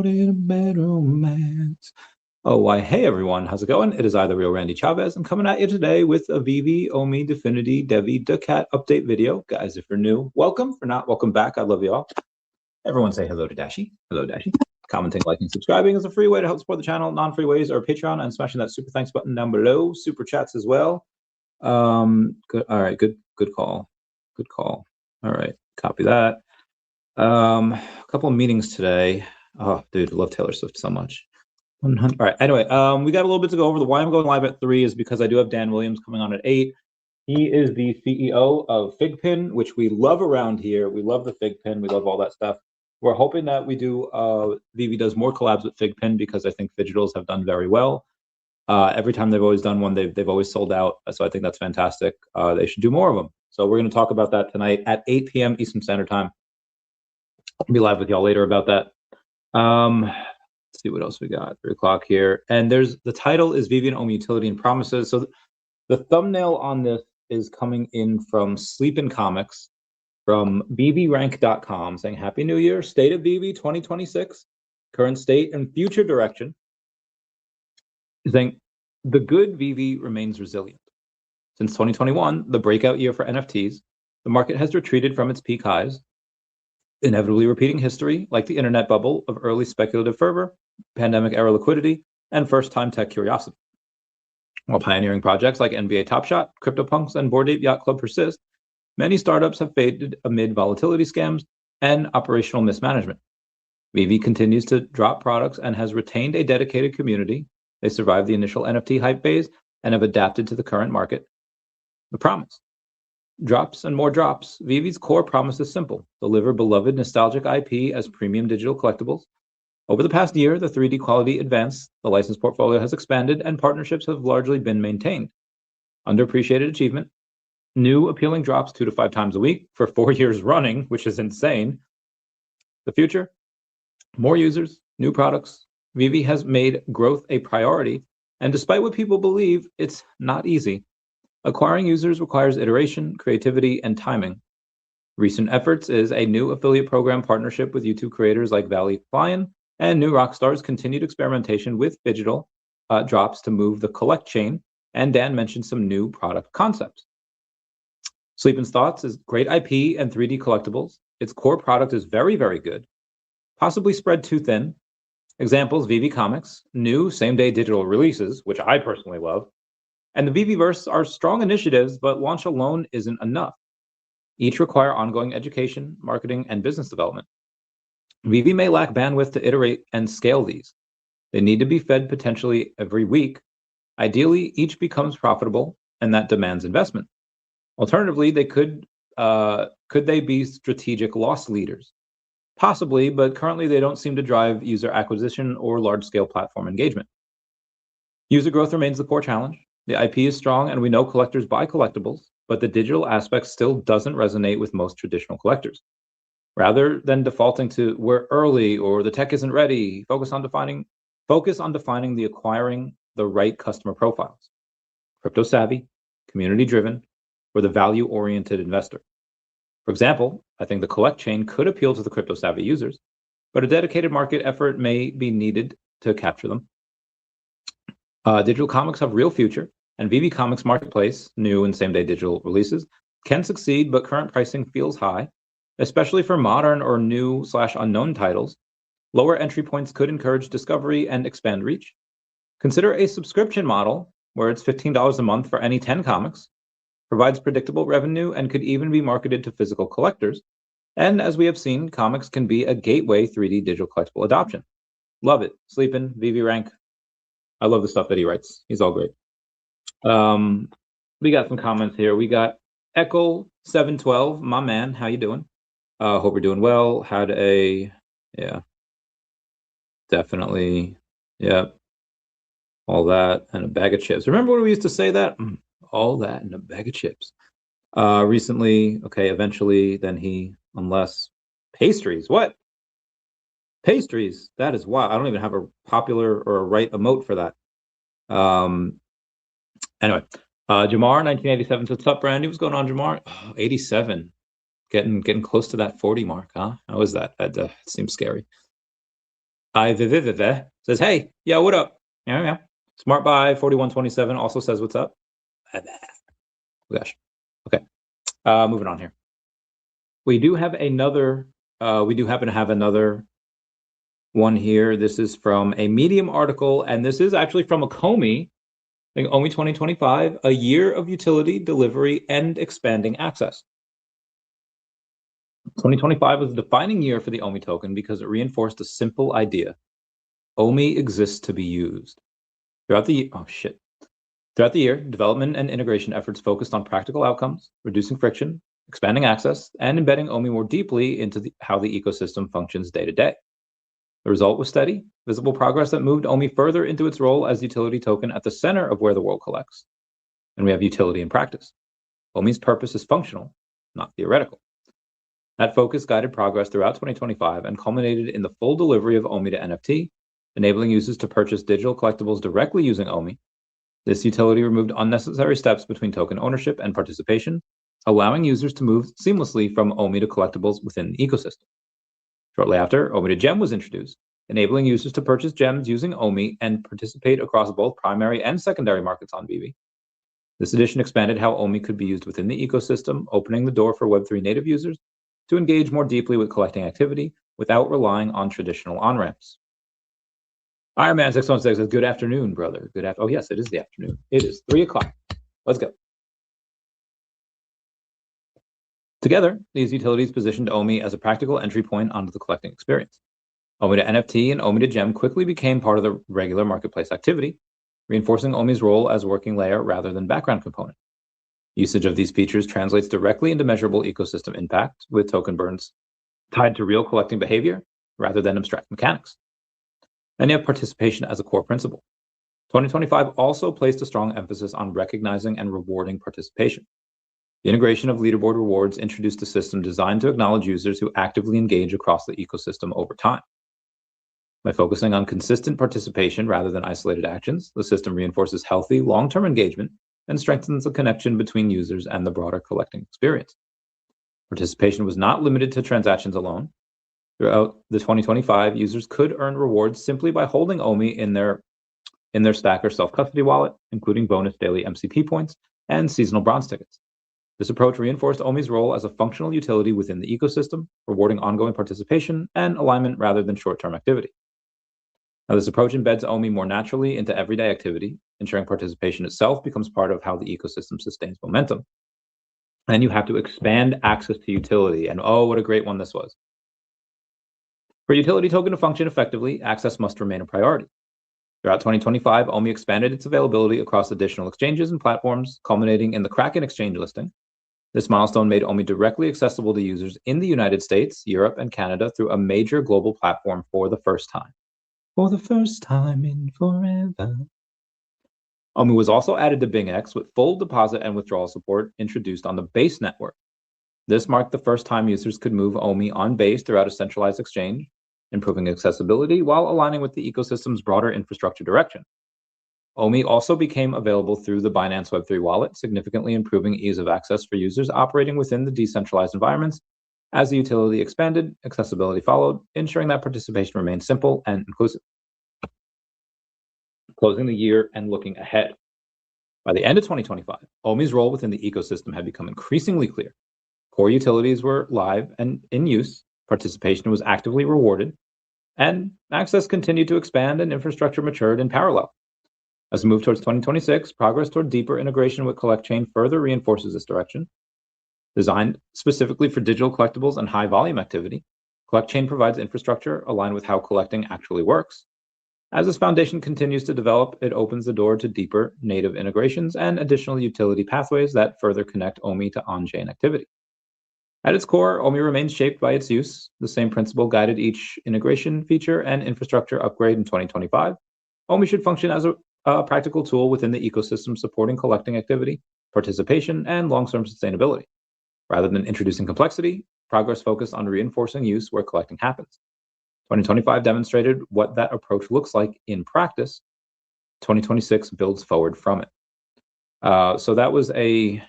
in a bad romance. Oh, why, hey everyone, how's it going? It is I, the real Randy Chavez. I'm coming at you today with a VeVe, OMI, DEFX DEVVE DACAT update video. Guys, if you're new, welcome. For not, welcome back. I love you all. Everyone say hello to Dashi. Hello, Dashi. Commenting, liking, subscribing is a free way to help support the channel. Non-free ways are Patreon and smashing that super thanks button down below. Super chats as well. Good. All right. Good call. Good call. All right. Copy that. A couple of meetings today. Oh, dude, I love Taylor Swift so much. 100. All right. Anyway, we got a little bit to go over. The why I'm going live at 3 is because I do have Dan Williams coming on at 8. He is the CEO of FigPin, which we love around here. We love the FigPin. We love all that stuff. We're hoping that we do, VeVe does more collabs with FigPin because I think Fidgetals have done very well. Every time they've always done one, they've always sold out. So I think that's fantastic. They should do more of them. So we're going to talk about that tonight at 8 p.m. Eastern Standard Time. I'll be live with y'all later about that. Let's see what else we got. 3 o'clock here. And the title is VeVe and OMI Utility and Promises. So the thumbnail on this is coming in from Sleepin' Comics from VeVeRank.com saying, Happy New Year, State of VeVe 2026, current state and future direction. Saying, the good VeVe remains resilient. Since 2021, the breakout year for NFTs, the market has retreated from its peak highs, inevitably repeating history like the internet bubble of early speculative fervor, pandemic-era liquidity, and first-time tech curiosity. While pioneering projects like NBA Top Shot, CryptoPunks, and Bored Ape Yacht Club persist, many startups have faded amid volatility scams and operational mismanagement. VeVe continues to drop products and has retained a dedicated community. They survived the initial NFT hype phase and have adapted to the current market. The promise. Drops and more drops. VeVe's core promise is simple. Deliver beloved nostalgic IP as premium digital collectibles. Over the past year, the 3D quality advanced, the license portfolio has expanded, and partnerships have largely been maintained. Underappreciated achievement. New appealing drops 2 to 5 times a week for 4 years running, which is insane. The future. More users, new products. VeVe has made growth a priority, and despite what people believe, it's not easy. Acquiring users requires iteration, creativity, and timing. Recent efforts is a new affiliate program partnership with YouTube creators like Valley Flion, and new Rockstar's continued experimentation with digital drops to move the collect chain, and Dan mentioned some new product concepts. Sleepin's Thoughts is great IP and 3D collectibles. Its core product is very, very good, possibly spread too thin. Examples, VeVe Comics, new same-day digital releases, which I personally love, and the VeVeverse are strong initiatives, but launch alone isn't enough. Each require ongoing education, marketing, and business development. VeVe may lack bandwidth to iterate and scale these. They need to be fed potentially every week. Ideally, each becomes profitable, and that demands investment. Alternatively, could they be strategic loss leaders? Possibly, but currently they don't seem to drive user acquisition or large-scale platform engagement. User growth remains the core challenge. The IP is strong, and we know collectors buy collectibles, but the digital aspect still doesn't resonate with most traditional collectors. Rather than defaulting to we're early or the tech isn't ready, focus on defining the acquiring the right customer profiles. Crypto savvy, community driven, or the value-oriented investor. For example, I think the collect chain could appeal to the crypto savvy users, but a dedicated market effort may be needed to capture them. Digital comics have real future, and VeVe Comics Marketplace, new and same-day digital releases, can succeed, but current pricing feels high, especially for modern or new/unknown titles. Lower entry points could encourage discovery and expand reach. Consider a subscription model where it's $15 a month for any 10 comics, provides predictable revenue, and could even be marketed to physical collectors. And as we have seen, comics can be a gateway 3D digital collectible adoption. Love it. Sleepin', VeVe Rank. I love the stuff that he writes. He's all great. We got some comments here. We got Echo712, my man. How you doing? Hope you're doing well. Definitely. Yeah. All that and a bag of chips. Remember when we used to say that? All that and a bag of chips. Recently, okay, eventually, then unless pastries. What? Pastries. That is wild. I don't even have a popular or a right emote for that. Anyway, Jamar, 1987. So what's up, Brandy? What's going on, Jamar? Oh, 87. Getting close to that 40 mark, huh? How is that? That seems scary. VeVe says, hey, yo, what up? Yeah. Smart Buy 4127 also says, what's up? Gosh. Okay. Moving on here. We do have another, we do happen to have another one here. This is from a Medium article, and this is actually from a OMI, I think OMI 2025, a year of utility, delivery, and expanding access. 2025 was a defining year for the OMI token because it reinforced a simple idea. OMI exists to be used. Throughout the year, development and integration efforts focused on practical outcomes, reducing friction, expanding access, and embedding OMI more deeply into how the ecosystem functions day to day. The result was steady, visible progress that moved OMI further into its role as utility token at the center of where the world collects. And we have utility in practice. OMI's purpose is functional, not theoretical. That focus guided progress throughout 2025 and culminated in the full delivery of OMI to NFT, enabling users to purchase digital collectibles directly using OMI. This utility removed unnecessary steps between token ownership and participation, allowing users to move seamlessly from OMI to collectibles within the ecosystem. Shortly after, OMI to Gem was introduced, enabling users to purchase gems using OMI and participate across both primary and secondary markets on VeVe. This addition expanded how OMI could be used within the ecosystem, opening the door for Web3 native users to engage more deeply with collecting activity without relying on traditional on-ramps. Iron Man 616 says, good afternoon, brother. Oh, yes, it is the afternoon. It is 3 o'clock. Let's go. Together, these utilities positioned OMI as a practical entry point onto the collecting experience. OMI to NFT and OMI to Gem quickly became part of the regular marketplace activity, reinforcing OMI's role as working layer rather than background component. Usage of these features translates directly into measurable ecosystem impact, with token burns tied to real collecting behavior rather than abstract mechanics. And you have participation as a core principle. 2025 also placed a strong emphasis on recognizing and rewarding participation. The integration of leaderboard rewards introduced a system designed to acknowledge users who actively engage across the ecosystem over time. By focusing on consistent participation rather than isolated actions, the system reinforces healthy, long-term engagement and strengthens the connection between users and the broader collecting experience. Participation was not limited to transactions alone. Throughout the 2025, users could earn rewards simply by holding OMI in their Stack or self-custody wallet, including bonus daily MCP points and seasonal bronze tickets. This approach reinforced OMI's role as a functional utility within the ecosystem, rewarding ongoing participation and alignment rather than short-term activity. Now, this approach embeds OMI more naturally into everyday activity, ensuring participation itself becomes part of how the ecosystem sustains momentum. And you have to expand access to utility, and oh, what a great one this was. For utility token to function effectively, access must remain a priority. Throughout 2025, OMI expanded its availability across additional exchanges and platforms, culminating in the Kraken exchange listing. This milestone made OMI directly accessible to users in the United States, Europe, and Canada through a major global platform for the first time. For the first time in forever. OMI was also added to BingX with full deposit and withdrawal support introduced on the Base network. This marked the first time users could move OMI on Base throughout a centralized exchange, improving accessibility while aligning with the ecosystem's broader infrastructure direction. OMI also became available through the Binance Web3 wallet, significantly improving ease of access for users operating within the decentralized environments. As the utility expanded, accessibility followed, ensuring that participation remained simple and inclusive. Closing the year and looking ahead. By the end of 2025, OMI's role within the ecosystem had become increasingly clear. Core utilities were live and in use, participation was actively rewarded, and access continued to expand and infrastructure matured in parallel. As we move towards 2026, progress toward deeper integration with CollectChain further reinforces this direction. Designed specifically for digital collectibles and high volume activity, CollectChain provides infrastructure aligned with how collecting actually works. As this foundation continues to develop, it opens the door to deeper native integrations and additional utility pathways that further connect OMI to on-chain activity. At its core, OMI remains shaped by its use. The same principle guided each integration feature and infrastructure upgrade in 2025. OMI should function as a practical tool within the ecosystem supporting collecting activity, participation, and long-term sustainability. Rather than introducing complexity, progress focused on reinforcing use where collecting happens. 2025 demonstrated what that approach looks like in practice. 2026 builds forward from it. So that was a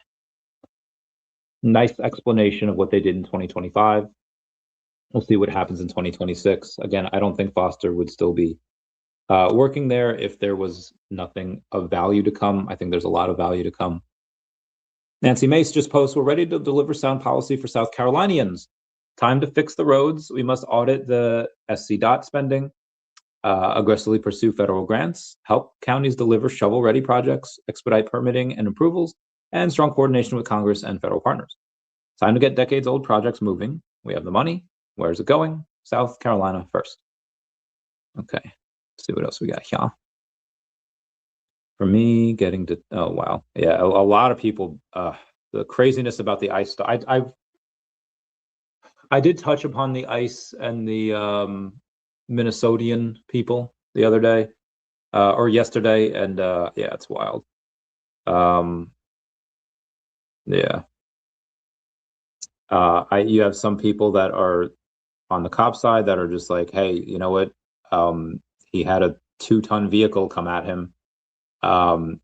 nice explanation of what they did in 2025. We'll see what happens in 2026. Again, I don't think Foster would still be working there if there was nothing of value to come. I think there's a lot of value to come. Nancy Mace just posts, we're ready to deliver sound policy for South Carolinians. Time to fix the roads. We must audit the SC DOT spending, aggressively pursue federal grants, help counties deliver shovel-ready projects, expedite permitting and approvals, and strong coordination with Congress and federal partners. Time to get decades-old projects moving. We have the money. Where's it going? South Carolina first. Okay, let's see what else we got here. For me, getting to, oh, wow. Yeah, a lot of people, the craziness about the ICE stuff. I did touch upon the ICE and the Minnesotan people the other day, or yesterday, and yeah, it's wild. Yeah. You have some people that are on the cop side that are just like, hey, you know what? He had a 2-ton vehicle come at him.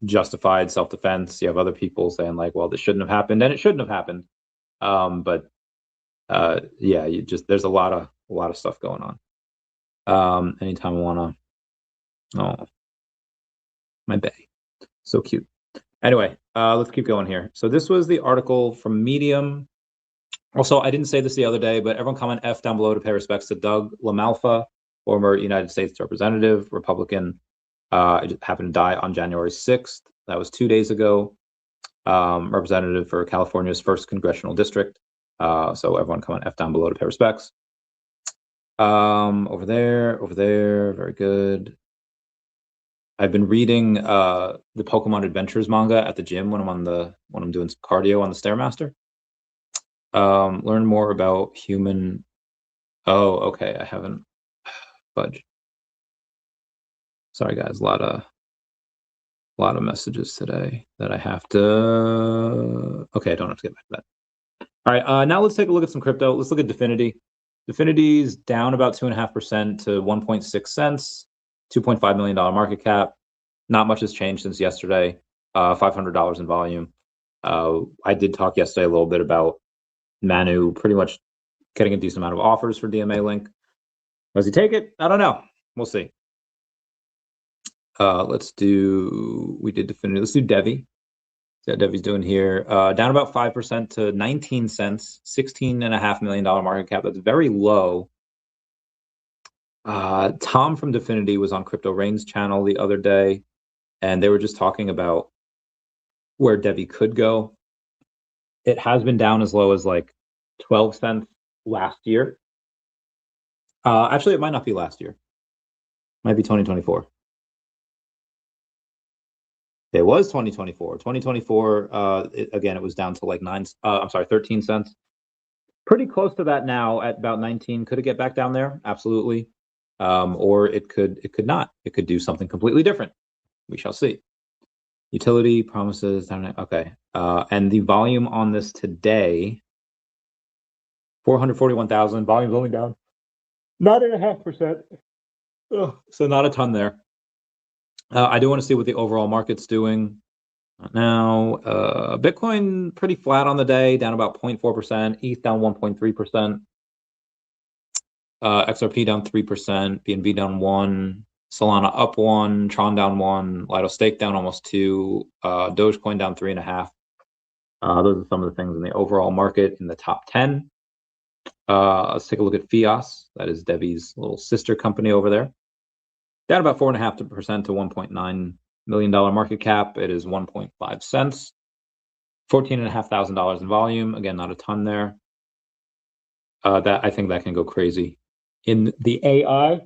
Justified self-defense. You have other people saying like, well, this shouldn't have happened, and it shouldn't have happened. But yeah, there's a lot of stuff going on. Anytime I wanna, oh, my bae, so cute. Anyway, let's keep going here. So this was the article from Medium. Also, I didn't say this the other day, but everyone comment F down below to pay respects to Doug LaMalfa, former United States Representative, Republican. It happened to die on January 6th. That was 2 days ago. Representative for California's 1st Congressional District. So everyone comment F down below to pay respects. Over there, very good. I've been reading the Pokemon Adventures manga at the gym when I'm doing some cardio on the Stairmaster. Learn more about human. Oh, okay. I haven't. Fudge. Sorry, guys. A lot of messages today that I have to. Okay, I don't have to get back to that. All right. Now let's take a look at some crypto. Let's look at Definity. Definity's down about 2.5% to 1.6 cents, $2.5 million market cap. Not much has changed since yesterday. $500 in volume. I did talk yesterday a little bit about Manu pretty much getting a decent amount of offers for DMA Link. Does he take it? I don't know. We'll see. We did Definity. Let's do DEVVE. See how DEVVE's doing here. Down about 5% to 19 cents, $16.5 million market cap. That's very low. Tom from Definity was on Crypto Rain's channel the other day, and they were just talking about where DEVVE could go. It has been down as low as like 12 cents last year. Actually, it might not be last year. It might be 2024. It was 2024. 2024, again, it was down to like 13 cents. Pretty close to that now at about 19. Could it get back down there? Absolutely. Or it could not. It could do something completely different. We shall see. Utility promises. Okay. And the volume on this today, 441,000. Volume's only down 9.5%. So not a ton there. I do want to see what the overall market's doing now. Bitcoin pretty flat on the day, down about 0.4%. ETH down 1.3%. XRP down 3%. BNB down 1%. Solana up 1%. Tron down 1%. Lido Stake down almost 2%. Dogecoin down 3.5%. Those are some of the things in the overall market in the top 10. Let's take a look at Fias. That is DEVVE's little sister company over there. Down about 4.5% to $1.9 million market cap. It is 1.5 cents. $14,500 in volume. Again, not a ton there. I think that can go crazy. In the AI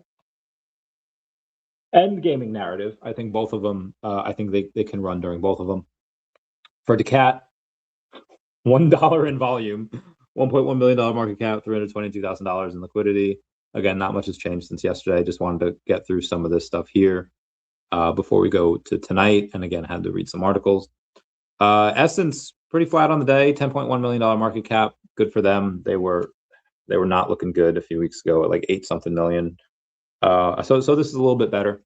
and gaming narrative, I think both of them, I think they can run during both of them. For DACAT, $1 in volume, $1.1 million market cap, $322,000 in liquidity. Again, not much has changed since yesterday. I just wanted to get through some of this stuff here before we go to tonight. And again, had to read some articles. Essence, pretty flat on the day, $10.1 million market cap. Good for them. They were not looking good a few weeks ago at like 8-something million. So this is a little bit better.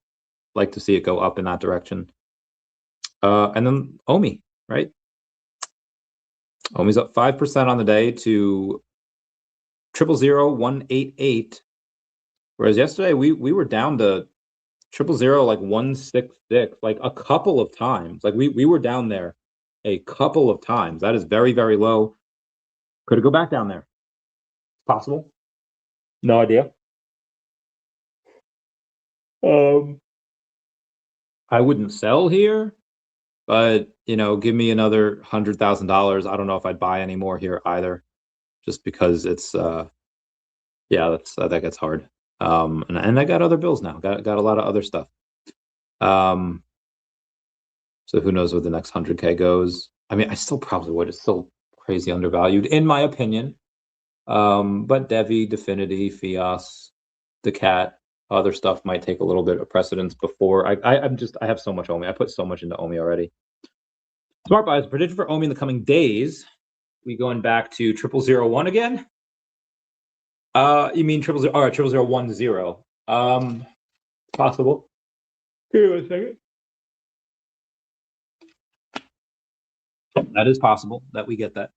Like to see it go up in that direction. And then OMI, right? OMI's up 5% on the day to 0000188. Whereas yesterday we were down to 000 like 166, like a couple of times. Like we were down there a couple of times. That is very, very low. Could it go back down there? Possible. No idea. I wouldn't sell here, but give me another $100,000. I don't know if I'd buy any more here either, just because it's yeah, that gets hard. And I got other bills now. Got a lot of other stuff. So who knows where the next 100K goes? I mean, I still probably would. It's still crazy undervalued, in my opinion. But Devi, Definity, Fias, DeCat, other stuff might take a little bit of precedence before. I have so much OMI. I put so much into OMI already. Smart buys prediction for OMI in the coming days. We going back to 0001 again? You mean 000? All right, 0010. Possible. Here, 1 second. That is possible that we get that.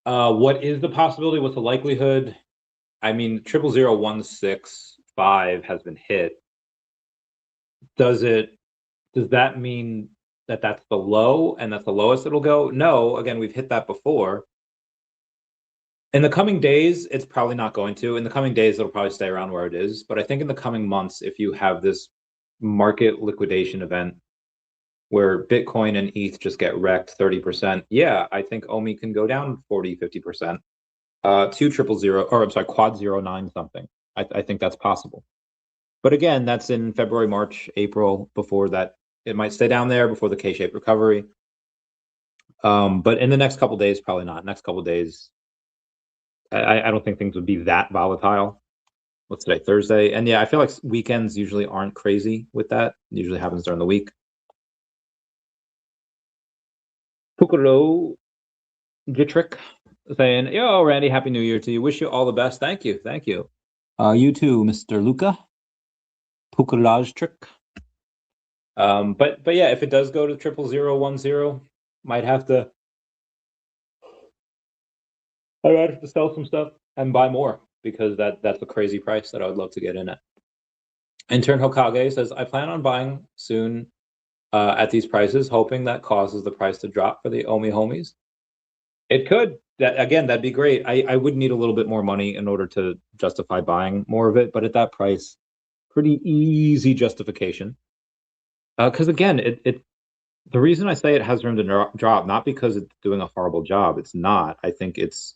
What is the possibility? What's the likelihood? I mean, 000165 has been hit. Does that mean that that's the low and that's the lowest it'll go? No. Again, we've hit that before. In the coming days, it's probably not going to. In the coming days, it'll probably stay around where it is. But I think in the coming months, if you have this market liquidation event where Bitcoin and ETH just get wrecked 30%, yeah, I think OMI can go down 40, 50%. To 000, or I'm sorry, quad 09 something. I think that's possible. But again, that's in February, March, April. Before that, it might stay down there before the K-shaped recovery. But in the next couple of days, probably not. Next couple of days, I don't think things would be that volatile. What's today? Thursday. And yeah, I feel like weekends usually aren't crazy with that. It usually happens during the week. Pukuro Gitrick saying, yo, Randy, Happy New Year to you. Wish you all the best. Thank you. Thank you. You too, Mr. Luca. Pukulaj trick. But yeah, if it does go to 00010, might have to sell some stuff and buy more, because that's a crazy price that I would love to get in at. Intern Hokage says, I plan on buying soon at these prices, hoping that causes the price to drop for the OMI homies. It could. That'd be great. I would need a little bit more money in order to justify buying more of it, but at that price, pretty easy justification. Because again, the reason I say it has room to drop, not because it's doing a horrible job. It's not. I think it's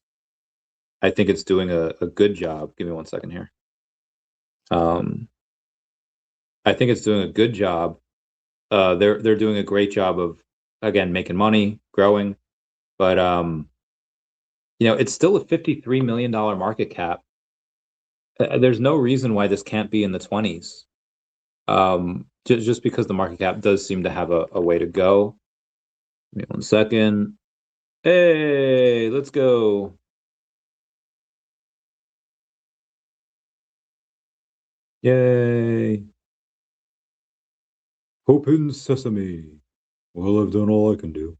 doing a good job. Give me 1 second here. I think it's doing a good job. They're doing a great job of, again, making money, growing, but it's still a $53 million market cap. There's no reason why this can't be in the 20s. Just because the market cap does seem to have a way to go. Give me 1 second. Hey, let's go. Yay. Open sesame. Well, I've done all I can do.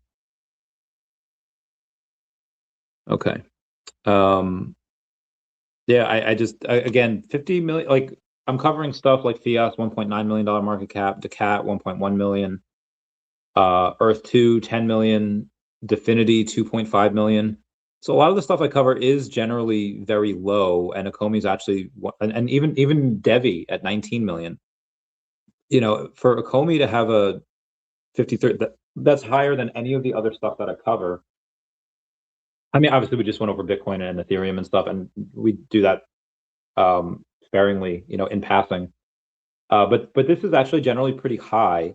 Okay. Yeah, again, 50 million, like I'm covering stuff like Fias, $1.9 million market cap, DeCat, 1.1 million, Earth2, 10 million, Definity, 2.5 million. So a lot of the stuff I cover is generally very low, and Akomi's actually, and even Devi at 19 million. For Akomi to have a 53, that's higher than any of the other stuff that I cover. I mean, obviously, we just went over Bitcoin and Ethereum and stuff, and we do that sparingly, in passing. But this is actually generally pretty high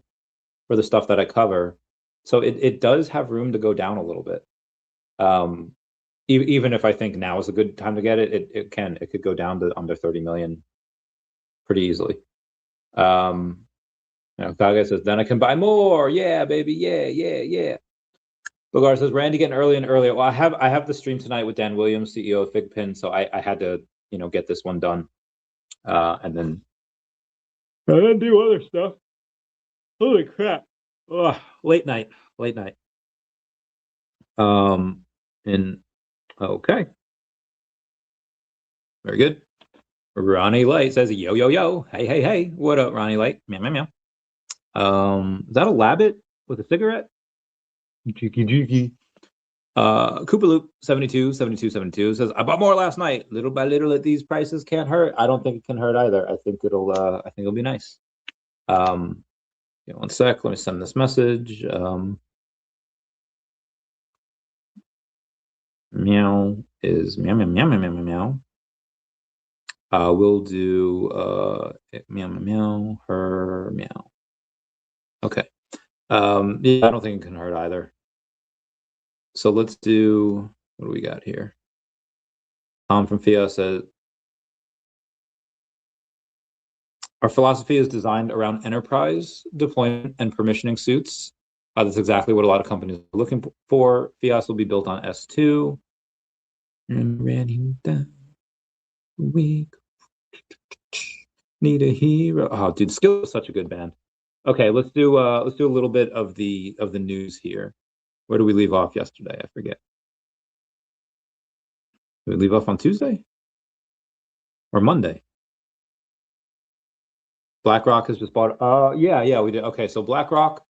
for the stuff that I cover. So it does have room to go down a little bit. Even if I think now is a good time to get it, it could go down to under 30 million pretty easily. Kage says, then I can buy more. Yeah, baby. Yeah. Bogar says, Randy getting early and earlier. Well, I have the stream tonight with Dan Williams, CEO of FigPin, so I had to, get this one done. And then do other stuff. Holy crap. Ugh, late night. And okay. Very good. Ronnie Light says, yo, yo, yo. Hey, hey, hey. What up, Ronnie Light? Meow, meow, meow. Is that a labbit with a cigarette? Cheeky, cheeky. Koopa Loop 72 says, I bought more last night. Little by little at these prices can't hurt. I don't think it can hurt either. I think it'll be nice. One sec, let me send this message. Meow is meow meow meow meow meow meow. We'll do meow meow meow, her meow. Okay. Yeah, I don't think it can hurt either. So let's do, what do we got here? Tom from FIA says, our philosophy is designed around enterprise deployment and permissioning suits. That's exactly what a lot of companies are looking for. FIAS will be built on S2. And running down the week. Need a hero. Oh, dude, Skill is such a good band. Okay, let's do a little bit of the news here. Where do we leave off yesterday? I forget. Did we leave off on Tuesday or Monday? BlackRock has just bought. Yeah, we did. Okay, so BlackRock.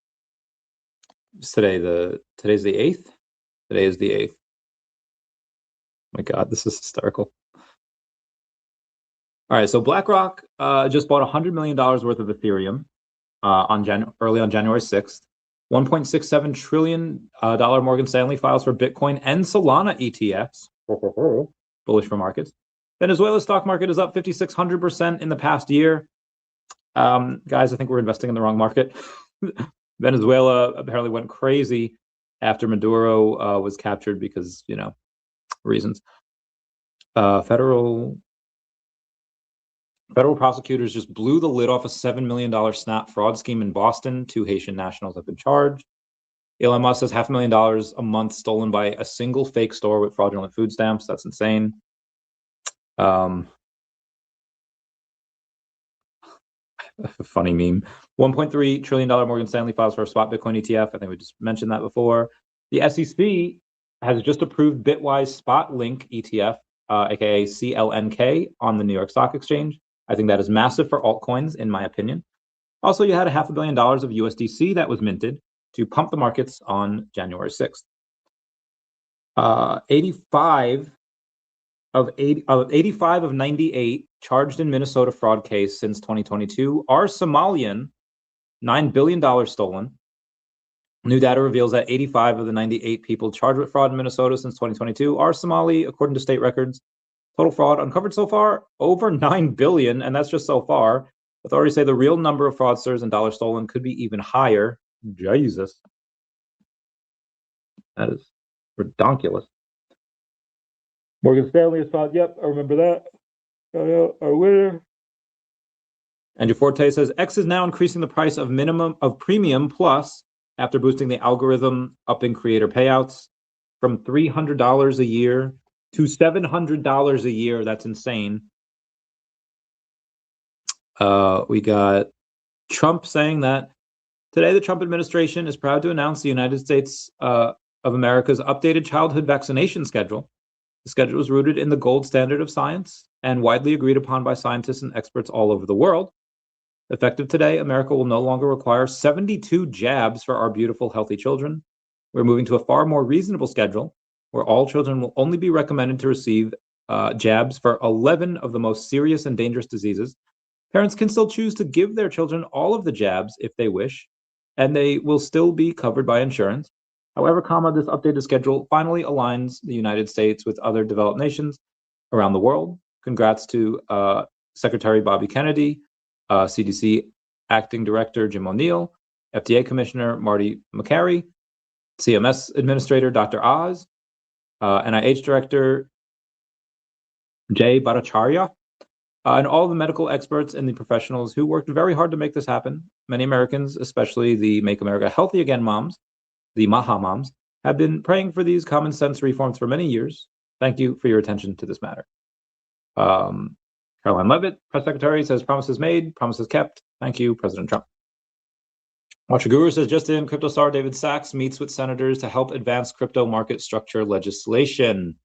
Today's the 8th. Today is the 8th. My God, this is hysterical. All right, so BlackRock just bought $100 million worth of Ethereum early on January 6th. $1.67 trillion Morgan Stanley files for Bitcoin and Solana ETFs. Bullish for markets. Venezuela's stock market is up 5,600% in the past year. Guys, I think we're investing in the wrong market. Venezuela apparently went crazy after Maduro was captured because, reasons. Federal prosecutors just blew the lid off a $7 million snap fraud scheme in Boston. 2 Haitian nationals have been charged. Elon Musk says $500,000 a month stolen by a single fake store with fraudulent food stamps. That's insane. Funny meme. $1.3 trillion Morgan Stanley files for a spot Bitcoin ETF. I think we just mentioned that before. The SEC has just approved Bitwise Spot Link ETF, aka CLNK, on the New York Stock Exchange. I think that is massive for altcoins, in my opinion. Also, you had $500 million of USDC that was minted to pump the markets on January 6th. 85 of 98 charged in Minnesota fraud case since 2022 are Somalian. $9 billion stolen. New data reveals that 85 of the 98 people charged with fraud in Minnesota since 2022 are Somali, according to state records. Total fraud uncovered so far, over 9 billion, and that's just so far. Authorities say the real number of fraudsters and dollars stolen could be even higher. Jesus. That is redonkulous. Morgan Stanley is found. Yep, I remember that. Our winner. Andrew Forte says X is now increasing the price of premium plus after boosting the algorithm, upping creator payouts from $300 a year to $700 a year. That's insane. We got Trump saying that today the Trump administration is proud to announce the United States of America's updated childhood vaccination schedule. The schedule is rooted in the gold standard of science and widely agreed upon by scientists and experts all over the world. Effective today, America will no longer require 72 jabs for our beautiful, healthy children. We're moving to a far more reasonable schedule where all children will only be recommended to receive jabs for 11 of the most serious and dangerous diseases. Parents can still choose to give their children all of the jabs if they wish, and they will still be covered by insurance. However, this updated schedule finally aligns the United States with other developed nations around the world. Congrats to Secretary Bobby Kennedy, CDC Acting Director Jim O'Neill, FDA Commissioner Marty McCary, CMS Administrator Dr. Oz, NIH Director Jay Bhattacharya, and all the medical experts and the professionals who worked very hard to make this happen. Many Americans, especially the Make America Healthy Again moms, the Maha moms, have been praying for these common sense reforms for many years. Thank you for your attention to this matter. Caroline Levitt, press secretary, says promises made, promises kept. Thank you, President Trump. Watcher Guru says just in, crypto star David Sachs meets with senators to help advance crypto market structure legislation.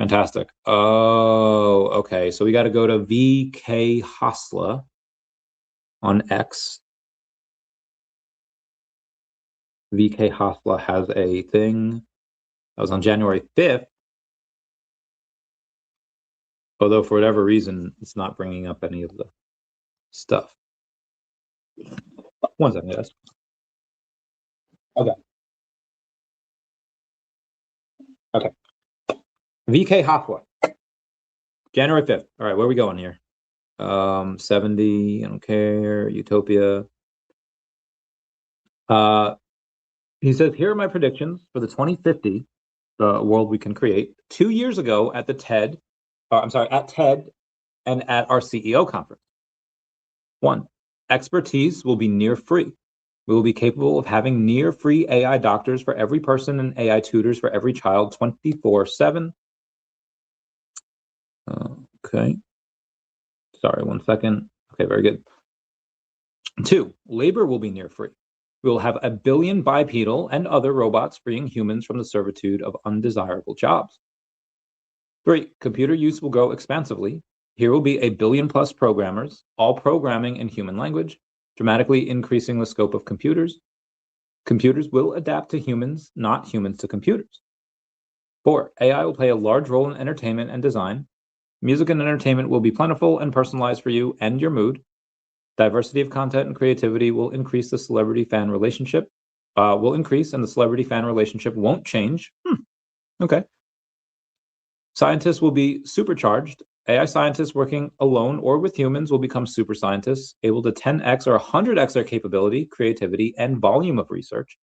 Fantastic. Oh, okay. So we got to go to VK Hosla on X. VK Hosla has a thing that was on January 5th. Although for whatever reason, it's not bringing up any of the stuff. One second, guys. Okay. Okay. VK Hosla. January 5th. All right, where are we going here? 70, I don't care, Utopia. He says, here are my predictions for the 2050 world we can create. 2 years ago at the TED, at TED and at our CEO conference. 1, expertise will be near free. We will be capable of having near free AI doctors for every person and AI tutors for every child 24/7. Okay. Sorry, 1 second. Okay, very good. 2, labor will be near free. We will have 1 billion bipedal and other robots freeing humans from the servitude of undesirable jobs. 3, computer use will grow expansively. Here will be 1 billion plus programmers, all programming in human language, dramatically increasing the scope of computers. Computers will adapt to humans, not humans to computers. 4, AI will play a large role in entertainment and design. Music and entertainment will be plentiful and personalized for you and your mood. Diversity of content and creativity will increase the celebrity-fan relationship, and the celebrity-fan relationship won't change. Okay. Scientists will be supercharged. AI scientists working alone or with humans will become super scientists, able to 10x or 100x their capability, creativity, and volume of research.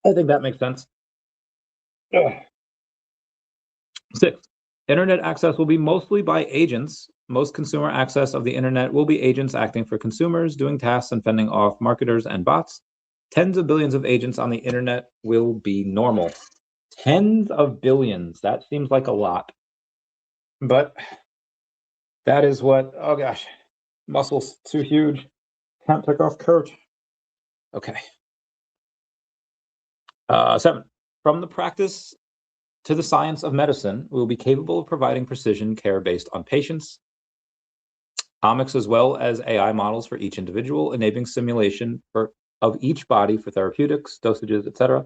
I think that makes sense. 6, internet access will be mostly by agents. Most consumer access of the internet will be agents acting for consumers, doing tasks and fending off marketers and bots. Tens of billions of agents on the internet will be normal. Tens of billions. That seems like a lot. But that is what, oh gosh, muscles too huge. Can't take off coat. Okay. 7, from the practice to the science of medicine, we will be capable of providing precision care based on patients. Omics as well as AI models for each individual, enabling simulation of each body for therapeutics, dosages, etc.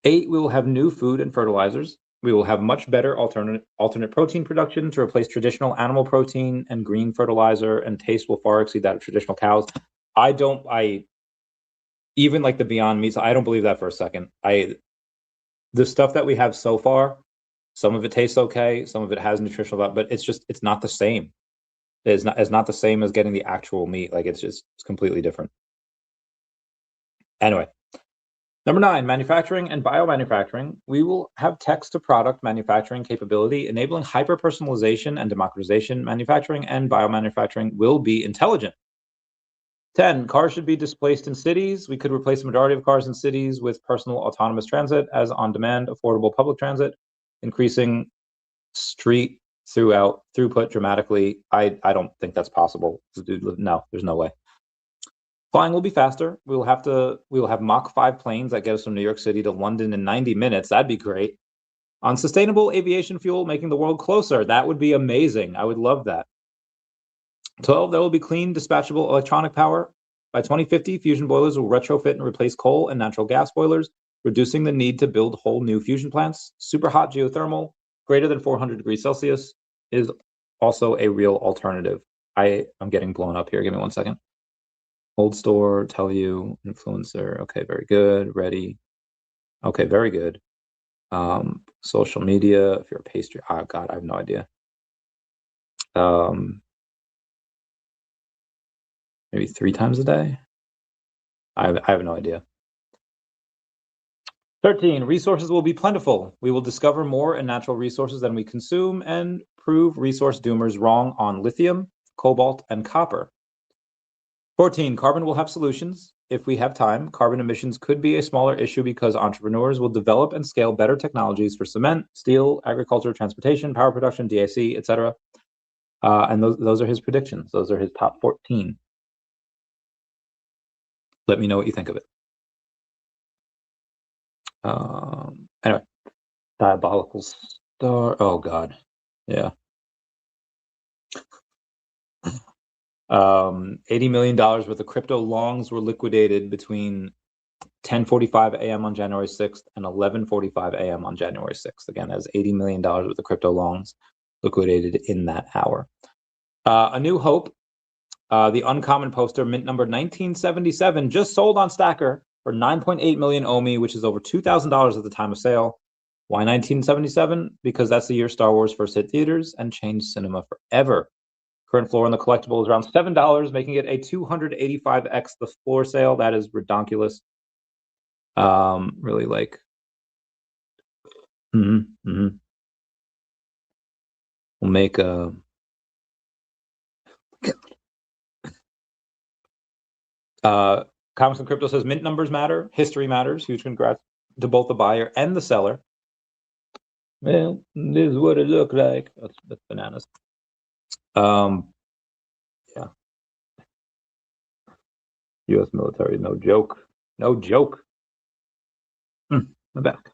8, we will have new food and fertilizers. We will have much better alternate protein production to replace traditional animal protein and green fertilizer, and taste will far exceed that of traditional cows. Even like the Beyond Meats, I don't believe that for a second. The stuff that we have so far, some of it tastes okay, some of it has nutritional value, but it's not the same. It's not the same as getting the actual meat. Like it's completely different. Anyway, number 9, manufacturing and biomanufacturing. We will have text to product manufacturing capability, enabling hyper personalization and democratization. Manufacturing and biomanufacturing will be intelligent. 10, cars should be displaced in cities. We could replace the majority of cars in cities with personal autonomous transit as on-demand, affordable public transit, increasing street throughput dramatically. I don't think that's possible. No, there's no way. Flying will be faster. We will have Mach 5 planes that get us from New York City to London in 90 minutes. That'd be great. On sustainable aviation fuel, making the world closer. That would be amazing. I would love that. 12, there will be clean, dispatchable electronic power. By 2050, fusion boilers will retrofit and replace coal and natural gas boilers, reducing the need to build whole new fusion plants. Super hot geothermal, greater than 400 degrees Celsius, is also a real alternative. I'm getting blown up here. Give me 1 second. Old store, tell you, influencer. Okay, very good. Ready. Okay, very good. Social media, if you're a pastry, oh God, I have no idea. Maybe 3 times a day. I have no idea. 13, resources will be plentiful. We will discover more in natural resources than we consume and prove resource doomers wrong on lithium, cobalt, and copper. 14, carbon will have solutions. If we have time, carbon emissions could be a smaller issue because entrepreneurs will develop and scale better technologies for cement, steel, agriculture, transportation, power production, DAC, etc. And those are his predictions. Those are his top 14. Let me know what you think of it. Anyway, Diabolical star. Oh God. Yeah. $80 million worth of crypto longs were liquidated between 10:45 a.m. on January 6th and 11:45 a.m. on January 6th. Again, that's $80 million worth of crypto longs liquidated in that hour. A New Hope, the uncommon poster, mint number 1977, just sold on Stacker for 9.8 million OMI, which is over $2,000 at the time of sale. Why 1977? Because that's the year Star Wars first hit theaters and changed cinema forever. Current floor on the collectible is around $7, making it a 285x the floor sale. That is redonkulous. Really like. We'll make a. Comics and Crypto says mint numbers matter, history matters. Huge congrats to both the buyer and the seller. Well, this is what it looked like. That's bananas. Yeah. U.S. military, no joke. No joke. I'm back.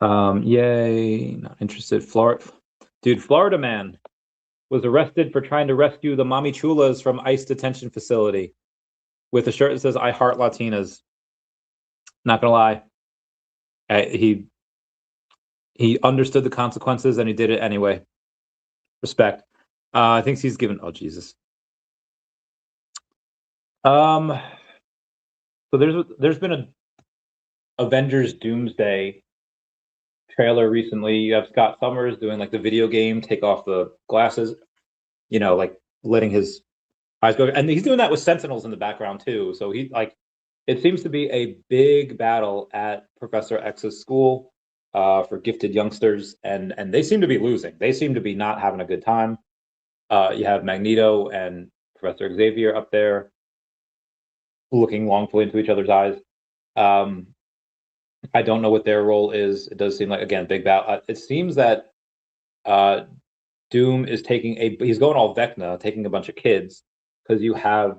Yay. Not interested. Florida man was arrested for trying to rescue the Mommy Chulas from ICE detention facility with a shirt that says "I Heart Latinas." Not gonna lie, he understood the consequences and he did it anyway. Respect. I think he's given. Oh Jesus. So there's been a Avengers Doomsday trailer recently. You have Scott Summers doing like the video game, take off the glasses, like letting his eyes go, and he's doing that with Sentinels in the background too. So he it seems to be a big battle at Professor X's school for gifted youngsters, and they seem to be losing. They seem to be not having a good time. You have Magneto and Professor Xavier up there looking longfully into each other's eyes. I don't know what their role is. It does seem like, again, big battle. It seems that Doom is he's going all Vecna, taking a bunch of kids, because you have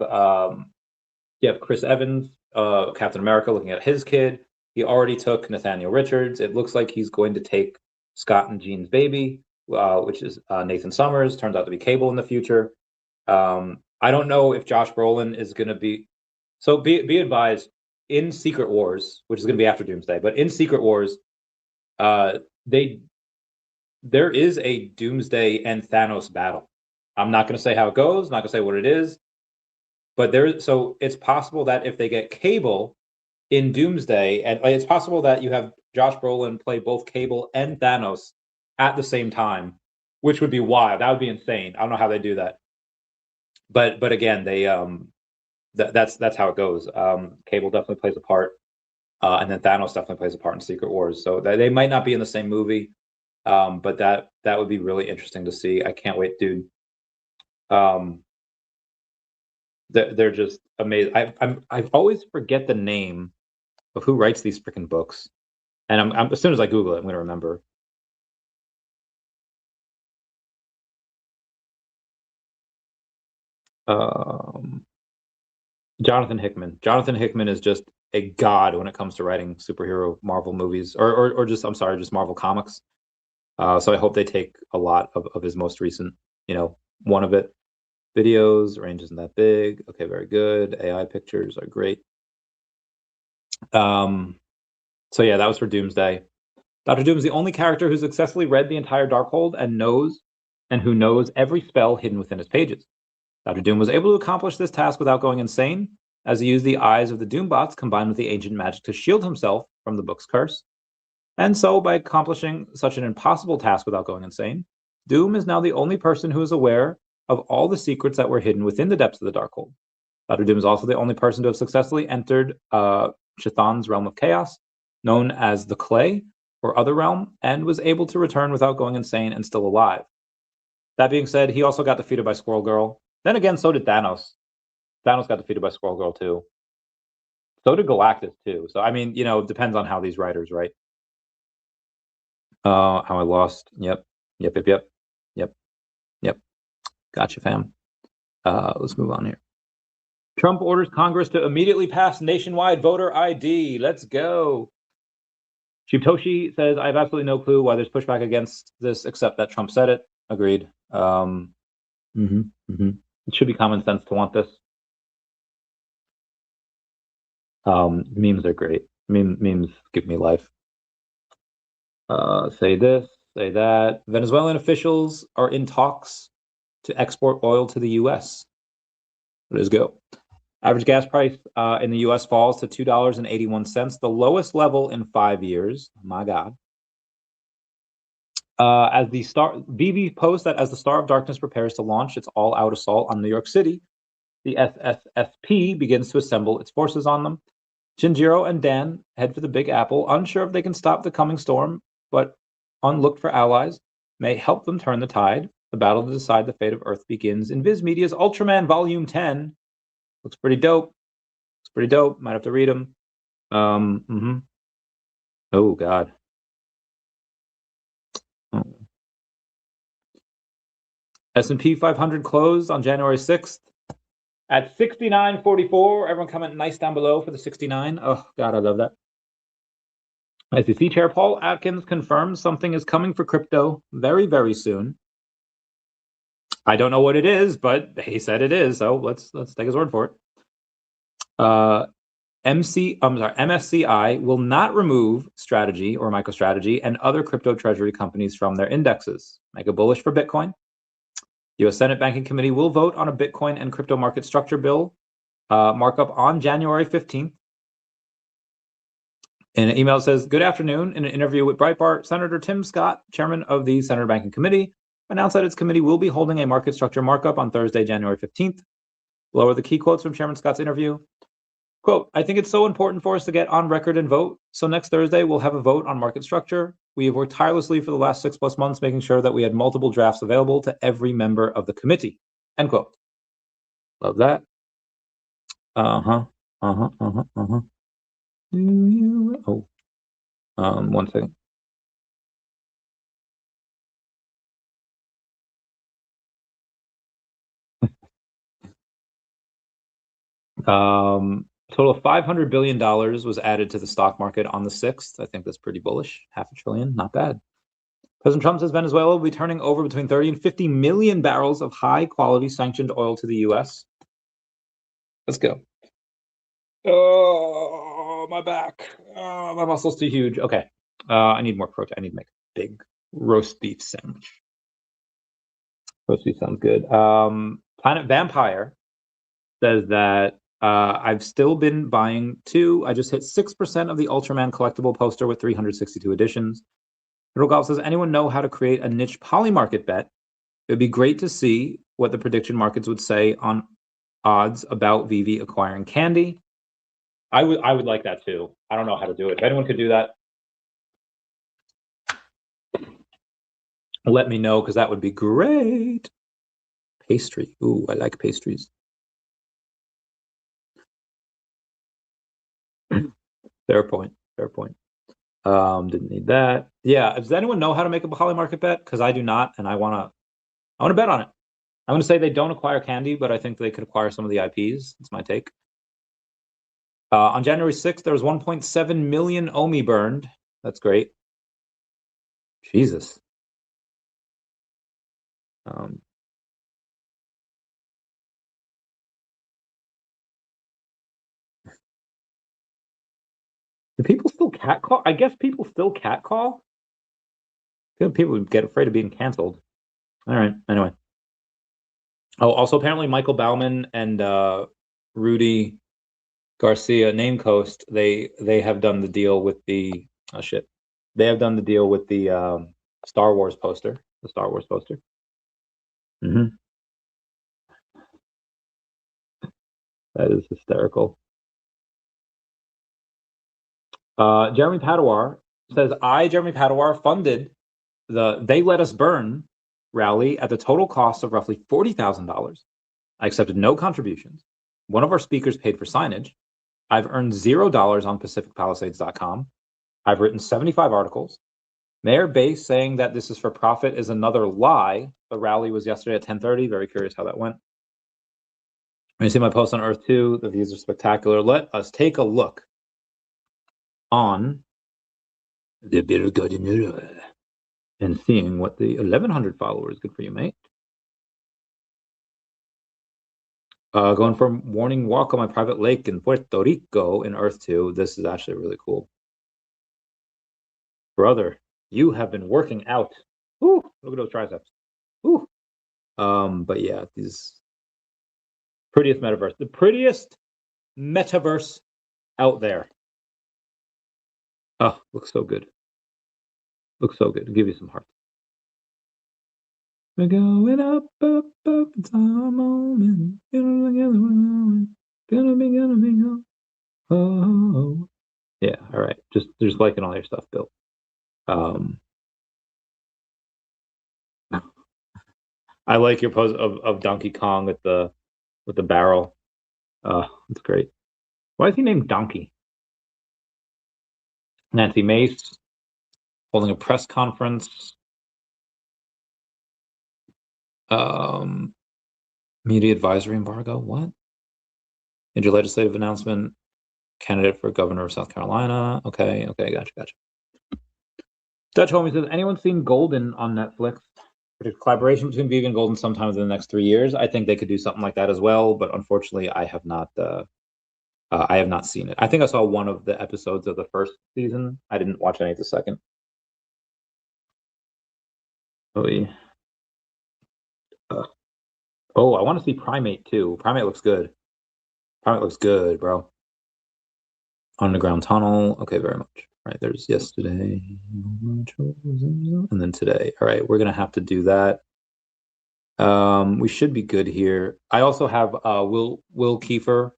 Chris Evans, Captain America, looking at his kid. He already took Nathaniel Richards. It looks like he's going to take Scott and Jean's baby, which is Nathan Summers. Turns out to be Cable in the future. I don't know if Josh Brolin is going to be. So be advised, in Secret Wars, which is going to be after Doomsday, but in Secret Wars, there is a Doomsday and Thanos battle. I'm not going to say how it goes, not going to say what it is, but so it's possible that if they get Cable in Doomsday, and it's possible that you have Josh Brolin play both Cable and Thanos at the same time, which would be wild. That would be insane. I don't know how they do that, but again, they that's how it goes. Cable definitely plays a part, and then Thanos definitely plays a part in Secret Wars. So they might not be in the same movie, but that would be really interesting to see. I can't wait, dude. They're just amazing. I always forget the name of who writes these freaking books, and I'm as soon as I Google it, I'm going to remember. Jonathan Hickman. Jonathan Hickman is just a god when it comes to writing superhero Marvel movies, or just just Marvel comics. So I hope they take a lot of his most recent, one of it. Videos, range isn't that big. Okay, very good. AI pictures are great. So yeah, that was for Doomsday. Dr. Doom is the only character who successfully read the entire Darkhold and who knows every spell hidden within his pages. Dr. Doom was able to accomplish this task without going insane, as he used the eyes of the Doombots combined with the ancient magic to shield himself from the book's curse. And so, by accomplishing such an impossible task without going insane, Doom is now the only person who is aware of all the secrets that were hidden within the depths of the Darkhold. Dr. Doom is also the only person to have successfully entered Chthon's realm of chaos, known as the Clay, or Other Realm, and was able to return without going insane and still alive. That being said, he also got defeated by Squirrel Girl. Then again, so did Thanos. Thanos got defeated by Squirrel Girl too. So did Galactus too. So I mean, it depends on how these writers write. How I lost. Yep. Gotcha, fam. Let's move on here. Trump orders Congress to immediately pass nationwide voter ID. Let's go. Shibtoshi says, I have absolutely no clue why there's pushback against this, except that Trump said it. Agreed. It should be common sense to want this. Memes are great. Memes give me life. Say this, say that. Venezuelan officials are in talks to export oil to the U.S. Let's go. Average gas price in the U.S. falls to $2.81, the lowest level in 5 years. My God. As the VeVe posts that as the Star of Darkness prepares to launch its all-out assault on New York City, the SSSP begins to assemble its forces on them. Shinjiro and Dan head for the Big Apple, unsure if they can stop the coming storm, but unlooked for allies may help them turn the tide. The battle to decide the fate of Earth begins in Viz Media's Ultraman Volume 10. Looks pretty dope. Looks pretty dope. Might have to read them. Oh, God. S&P 500 closed on January 6th at 69.44. Everyone comment nice down below for the 69. Oh, God, I love that. SEC Chair Paul Atkins confirms something is coming for crypto very, very soon. I don't know what it is, but he said it is, so let's take his word for it. MSCI will not remove Strategy or MicroStrategy and other crypto treasury companies from their indexes. Make a bullish for Bitcoin. U.S. Senate Banking Committee will vote on a Bitcoin and crypto market structure bill markup on January 15th. In an email, it says, good afternoon. In an interview with Breitbart, Senator Tim Scott, chairman of the Senate Banking Committee, announced that its committee will be holding a market structure markup on Thursday, January 15th. Below are the key quotes from Chairman Scott's interview. Quote, I think it's so important for us to get on record and vote. So next Thursday, we'll have a vote on market structure. We have worked tirelessly for the last 6+ months, making sure that we had multiple drafts available to every member of the committee. End quote. Love that. One second. Total of $500 billion was added to the stock market on the 6th. I think that's pretty bullish. $500 billion, not bad. President Trump says Venezuela will be turning over between 30 and 50 million barrels of high-quality sanctioned oil to the U.S. Let's go. Oh, my back. Oh, my muscle's too huge. Okay. I need more protein. I need to make a big roast beef sandwich. Roast beef sounds good. Planet Vampire says that I've still been buying 2. I just hit 6% of the Ultraman collectible poster with 362 editions. Little Golf says, anyone know how to create a niche polymarket bet? It would be great to see what the prediction markets would say on odds about VeVe acquiring Candy. I would like that too. I don't know how to do it. If anyone could do that, let me know, because that would be great. Pastry. Ooh, I like pastries. Fair point. Fair point. Didn't need that. Yeah. Does anyone know how to make a polymarket bet? Because I do not, and I want to bet on it. I'm going to say they don't acquire Candy, but I think they could acquire some of the IPs. That's my take. On January 6th, there was 1.7 million OMI burned. That's great. Jesus. Do people still catcall? I guess people still catcall. People would get afraid of being canceled. All right. Anyway. Oh, also apparently Michael Bauman and Rudy Garcia, Name Coast, they have done the deal with the They have done the deal with the Star Wars poster. The Star Wars poster. That is hysterical. Jeremy Padawar says, Jeremy Padawar, funded the They Let Us Burn rally at the total cost of roughly $40,000. I accepted no contributions. One of our speakers paid for signage. I've earned $0 on PacificPalisades.com. I've written 75 articles. Mayor Base saying that this is for profit is another lie. The rally was yesterday at 10:30. Very curious how that went. When you see my post on Earth2, the views are spectacular. Let us take a look on The better gardener. And seeing what the 1,100 followers. Good for you, mate. Going for a morning walk on my private lake in Puerto Rico in Earth2. This is actually really cool. Brother, you have been working out. Ooh, look at those triceps. Ooh. But yeah, these prettiest metaverse. The prettiest metaverse out there. Oh, looks so good. Looks so good. I'll give you some hearts. We're going up, up, up. It's our moment. Gonna be go. Oh, yeah. All right. Just liking all your stuff, Bill. I like your pose of Donkey Kong with the barrel. It's great. Why is he named Donkey? Nancy Mace holding a press conference. Media advisory embargo. What? Major legislative announcement. Candidate for governor of South Carolina. Okay, gotcha. Dutch Homie says, anyone seen Golden on Netflix? A collaboration between VeVe and Golden sometime within the next 3 years. I think they could do something like that as well, but unfortunately, I have not seen it. I think I saw one of the episodes of the first season. I didn't watch any of the second. Oh, yeah. I want to see Primate too. Primate looks good. Primate looks good, bro. Underground Tunnel. Okay, very much. All right, there's yesterday and then today. All right, we're gonna have to do that. We should be good here. I also have Will Kiefer,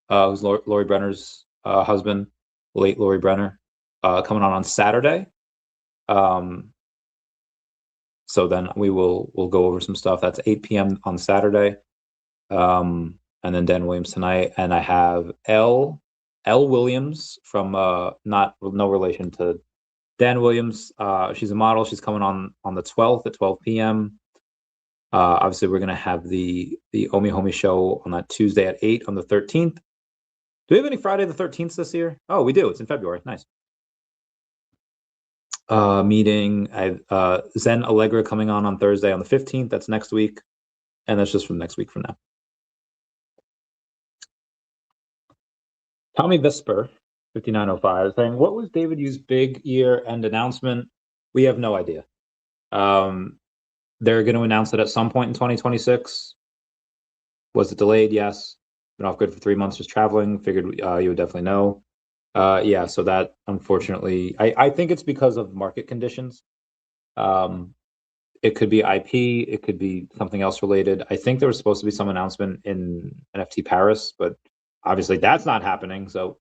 who's Lori Brenner's husband, late Lori Brenner, coming on Saturday. So then we'll go over some stuff. That's 8 p.m. on Saturday. And then Dan Williams tonight. And I have L Williams from no relation to Dan Williams. She's a model. She's coming on the 12th at 12 p.m. Obviously, we're gonna have the Omi Homie show on that Tuesday at 8 on the 13th. Do we have any Friday the 13th this year? Oh, we do. It's in February. Nice. Meeting. I have Zen Allegra coming on Thursday on the 15th. That's next week, and that's just from next week from now. Tommy Vesper, 5905, saying, what was David Yu's big year-end announcement? We have no idea. They're going to announce it at some point in 2026. Was it delayed? Yes. Been off grid for 3 months just traveling. Figured you would definitely know. Yeah, so that, unfortunately, I think it's because of market conditions. It could be IP. It could be something else related. I think there was supposed to be some announcement in NFT Paris, but obviously that's not happening. So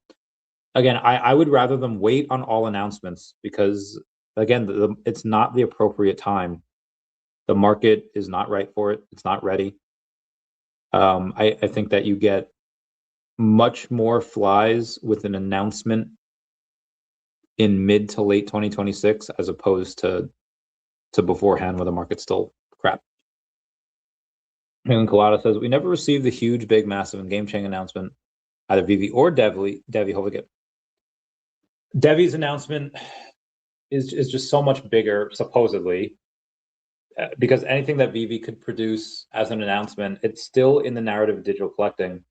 again, I would rather them wait on all announcements because, again, it's not the appropriate time. The market is not right for it. It's not ready. I think that you get much more flies with an announcement in mid to late 2026 as opposed to beforehand where the market's still crap. And Colada says, we never received the huge, big, massive, and game-changing announcement, either VeVe or Devi. Hopefully get Devi's announcement is just so much bigger, supposedly, because anything that VeVe could produce as an announcement, it's still in the narrative of digital collecting.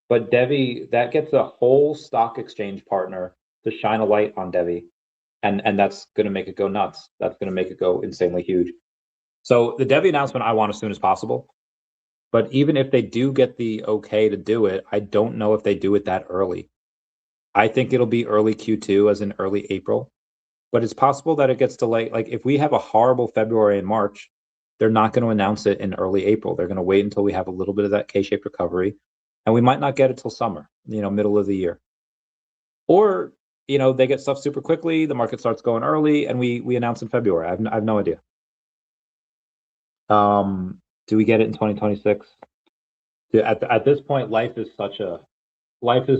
But Devi, that gets a whole stock exchange partner to shine a light on Devi. And that's going to make it go nuts. That's going to make it go insanely huge. So the Devi announcement I want as soon as possible. But even if they do get the okay to do it, I don't know if they do it that early. I think it'll be early Q2, as in early April. But it's possible that it gets delayed. Like if we have a horrible February and March, they're not going to announce it in early April. They're going to wait until we have a little bit of that K-shaped recovery. And we might not get it till summer, middle of the year. Or they get stuff super quickly, the market starts going early, and we announce in February. I have no idea. Do we get it in 2026? At this point, life has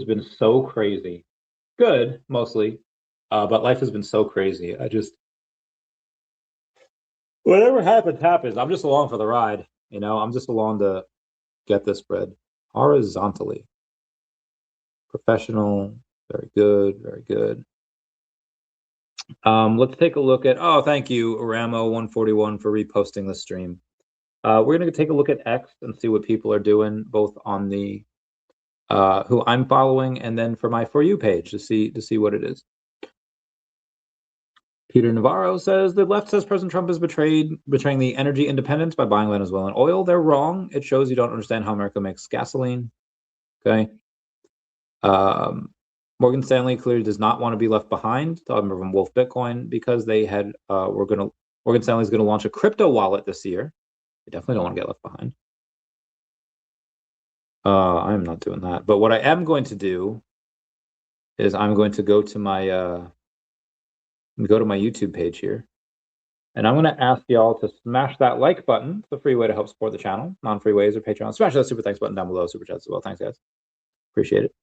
been so crazy. Good, mostly, but life has been so crazy. Whatever happens. I'm just along for the ride. I'm just along to get this bread horizontally. Professional, very good, very good. Let's take a look at, oh, thank you, Ramo141 for reposting the stream. We're going to take a look at X and see what people are doing, both on the who I'm following, and then for my For You page to see what it is. Peter Navarro says the left says President Trump is betraying the energy independence by buying Venezuelan oil. They're wrong. It shows you don't understand how America makes gasoline. Okay. Morgan Stanley clearly does not want to be left behind. Talking from Wolf Bitcoin, because they had Morgan Stanley's going to launch a crypto wallet this year. They definitely don't want to get left behind. I'm not doing that. But what I am going to do is I'm going to go to my YouTube page here, and I'm going to ask y'all to smash that like button. It's a free way to help support the channel. Non-free ways or Patreon. Smash that super thanks button down below. Super chats as well. Thanks, guys. Appreciate it.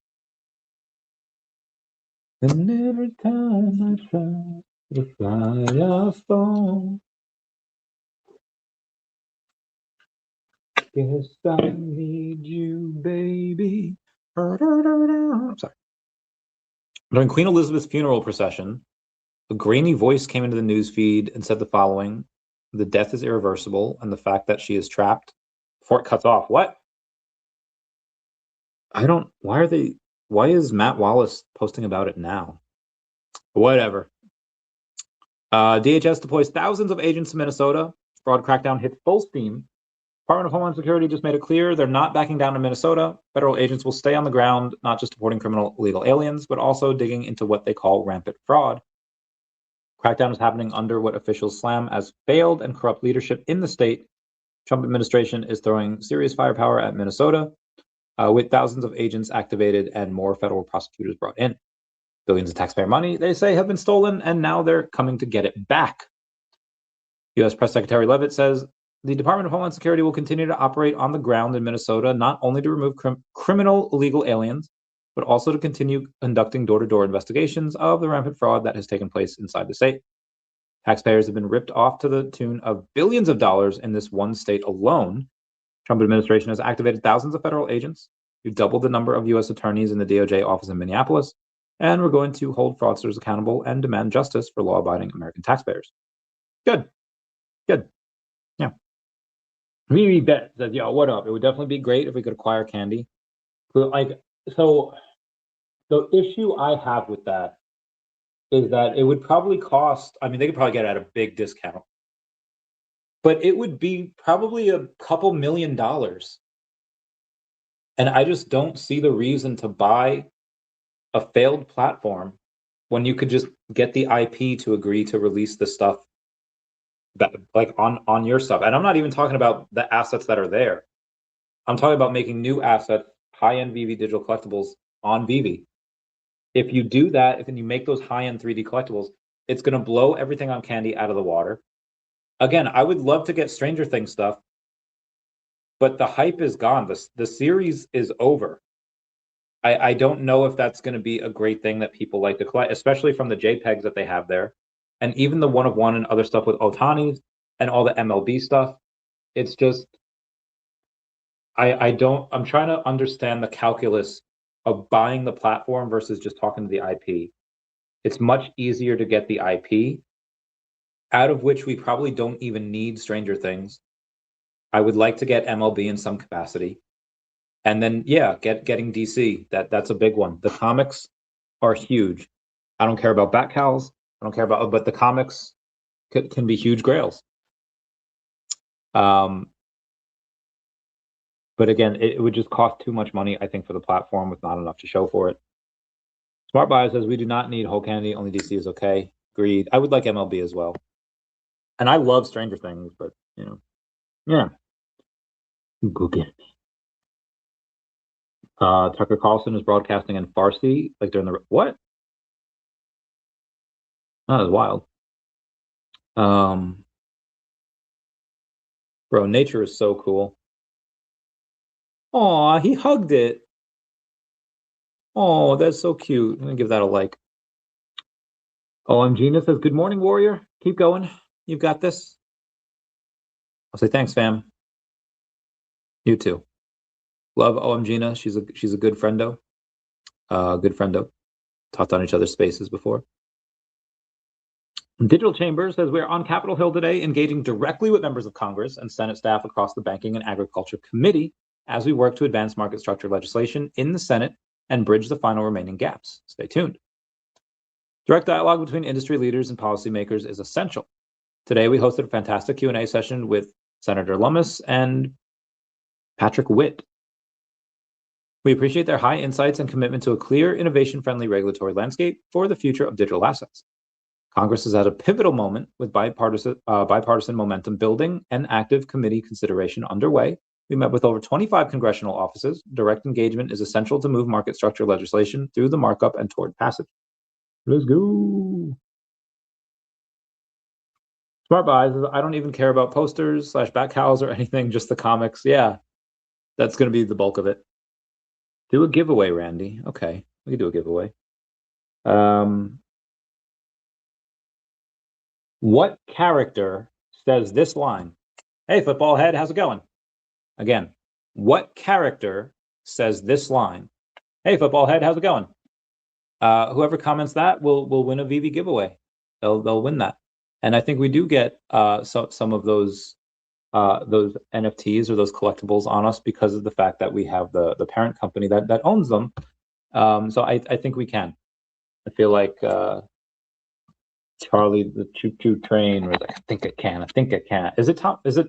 And every time I try to fly, I fall. Guess I need you, baby. I'm sorry. During Queen Elizabeth's funeral procession, a grainy voice came into the news feed and said the following: the death is irreversible, and the fact that she is trapped before it cuts off. What? Why is Matt Wallace posting about it now? Whatever. DHS deploys thousands of agents to Minnesota. Fraud crackdown hits full steam. Department of Homeland Security just made it clear they're not backing down in Minnesota. Federal agents will stay on the ground, not just deporting criminal illegal aliens, but also digging into what they call rampant fraud. Crackdown is happening under what officials slam as failed and corrupt leadership in the state. Trump administration is throwing serious firepower at Minnesota, with thousands of agents activated and more federal prosecutors brought in. Billions of taxpayer money, they say, have been stolen, and now they're coming to get it back. U.S. Press Secretary Leavitt says the Department of Homeland Security will continue to operate on the ground in Minnesota, not only to remove criminal illegal aliens, but also to continue conducting door-to-door investigations of the rampant fraud that has taken place inside the state. Taxpayers have been ripped off to the tune of billions of dollars in this one state alone. Trump administration has activated thousands of federal agents. We've doubled the number of U.S. attorneys in the DOJ office in Minneapolis, and we're going to hold fraudsters accountable and demand justice for law-abiding American taxpayers. Good. Good. Yeah. VeVe Bet says, yo, what up? It would definitely be great if we could acquire Candy. But so the issue I have with that is that it would probably cost, I mean, they could probably get it at a big discount, but it would be probably a couple $1 million. And I just don't see the reason to buy a failed platform when you could just get the IP to agree to release the stuff that, like, on your stuff. And I'm not even talking about the assets that are there. I'm talking about making new assets, high-end VeVe digital collectibles on VeVe. If you do that, if you make those high-end 3D collectibles, it's going to blow everything on Candy out of the water. Again, I would love to get Stranger Things stuff, but the hype is gone. The series is over. I don't know if that's going to be a great thing that people like to collect, especially from the JPEGs that they have there. And even the one of one and other stuff with Otani's and all the MLB stuff. It's just, I'm trying to understand the calculus of buying the platform versus just talking to the IP. It's much easier to get the IP, out of which we probably don't even need Stranger Things. I would like to get MLB in some capacity. And then, yeah, getting DC. That's a big one. The comics are huge. I don't care about Batcals. I don't care about, but the comics can be huge grails. But again, it would just cost too much money, I think, for the platform with not enough to show for it. Smart Buyer says we do not need whole Candy. Only DC is okay. Agreed. I would like MLB as well. And I love Stranger Things, but you know, yeah. Go get me. Tucker Carlson is broadcasting in Farsi, like during the what? That is wild. Bro, nature is so cool. Aw, he hugged it. Oh, that's so cute. I'm gonna give that a like. OMGina says, good morning, warrior. Keep going. You've got this. I'll say thanks, fam. You too. Love OMGina. She's a good friendo. Good friendo. Talked on each other's spaces before. Digital Chamber says we're on Capitol Hill today engaging directly with members of Congress and Senate staff across the Banking and Agriculture Committee as we work to advance market structure legislation in the Senate and bridge the final remaining gaps. Stay tuned. Direct dialogue between industry leaders and policymakers is essential. Today, we hosted a fantastic Q&A session with Senator Lummis and Patrick Witt. We appreciate their high insights and commitment to a clear, innovation-friendly regulatory landscape for the future of digital assets. Congress is at a pivotal moment with bipartisan momentum building and active committee consideration underway. We met with over 25 congressional offices. Direct engagement is essential to move market structure legislation through the markup and toward passage. Let's go. Smart Buys is, I don't even care about posters / backhows or anything, just the comics. Yeah, that's going to be the bulk of it. Do a giveaway, Randy. Okay, we can do a giveaway. What character says this line? Hey, football head, how's it going? Again, what character says this line? Hey, football head, how's it going? Whoever comments that will win a VeVe giveaway. They'll win that. And I think we do get some of those NFTs or those collectibles on us because of the fact that we have the parent company that owns them. So I think we can. I feel like Charlie the Choo Choo Train, or I think it can. Is it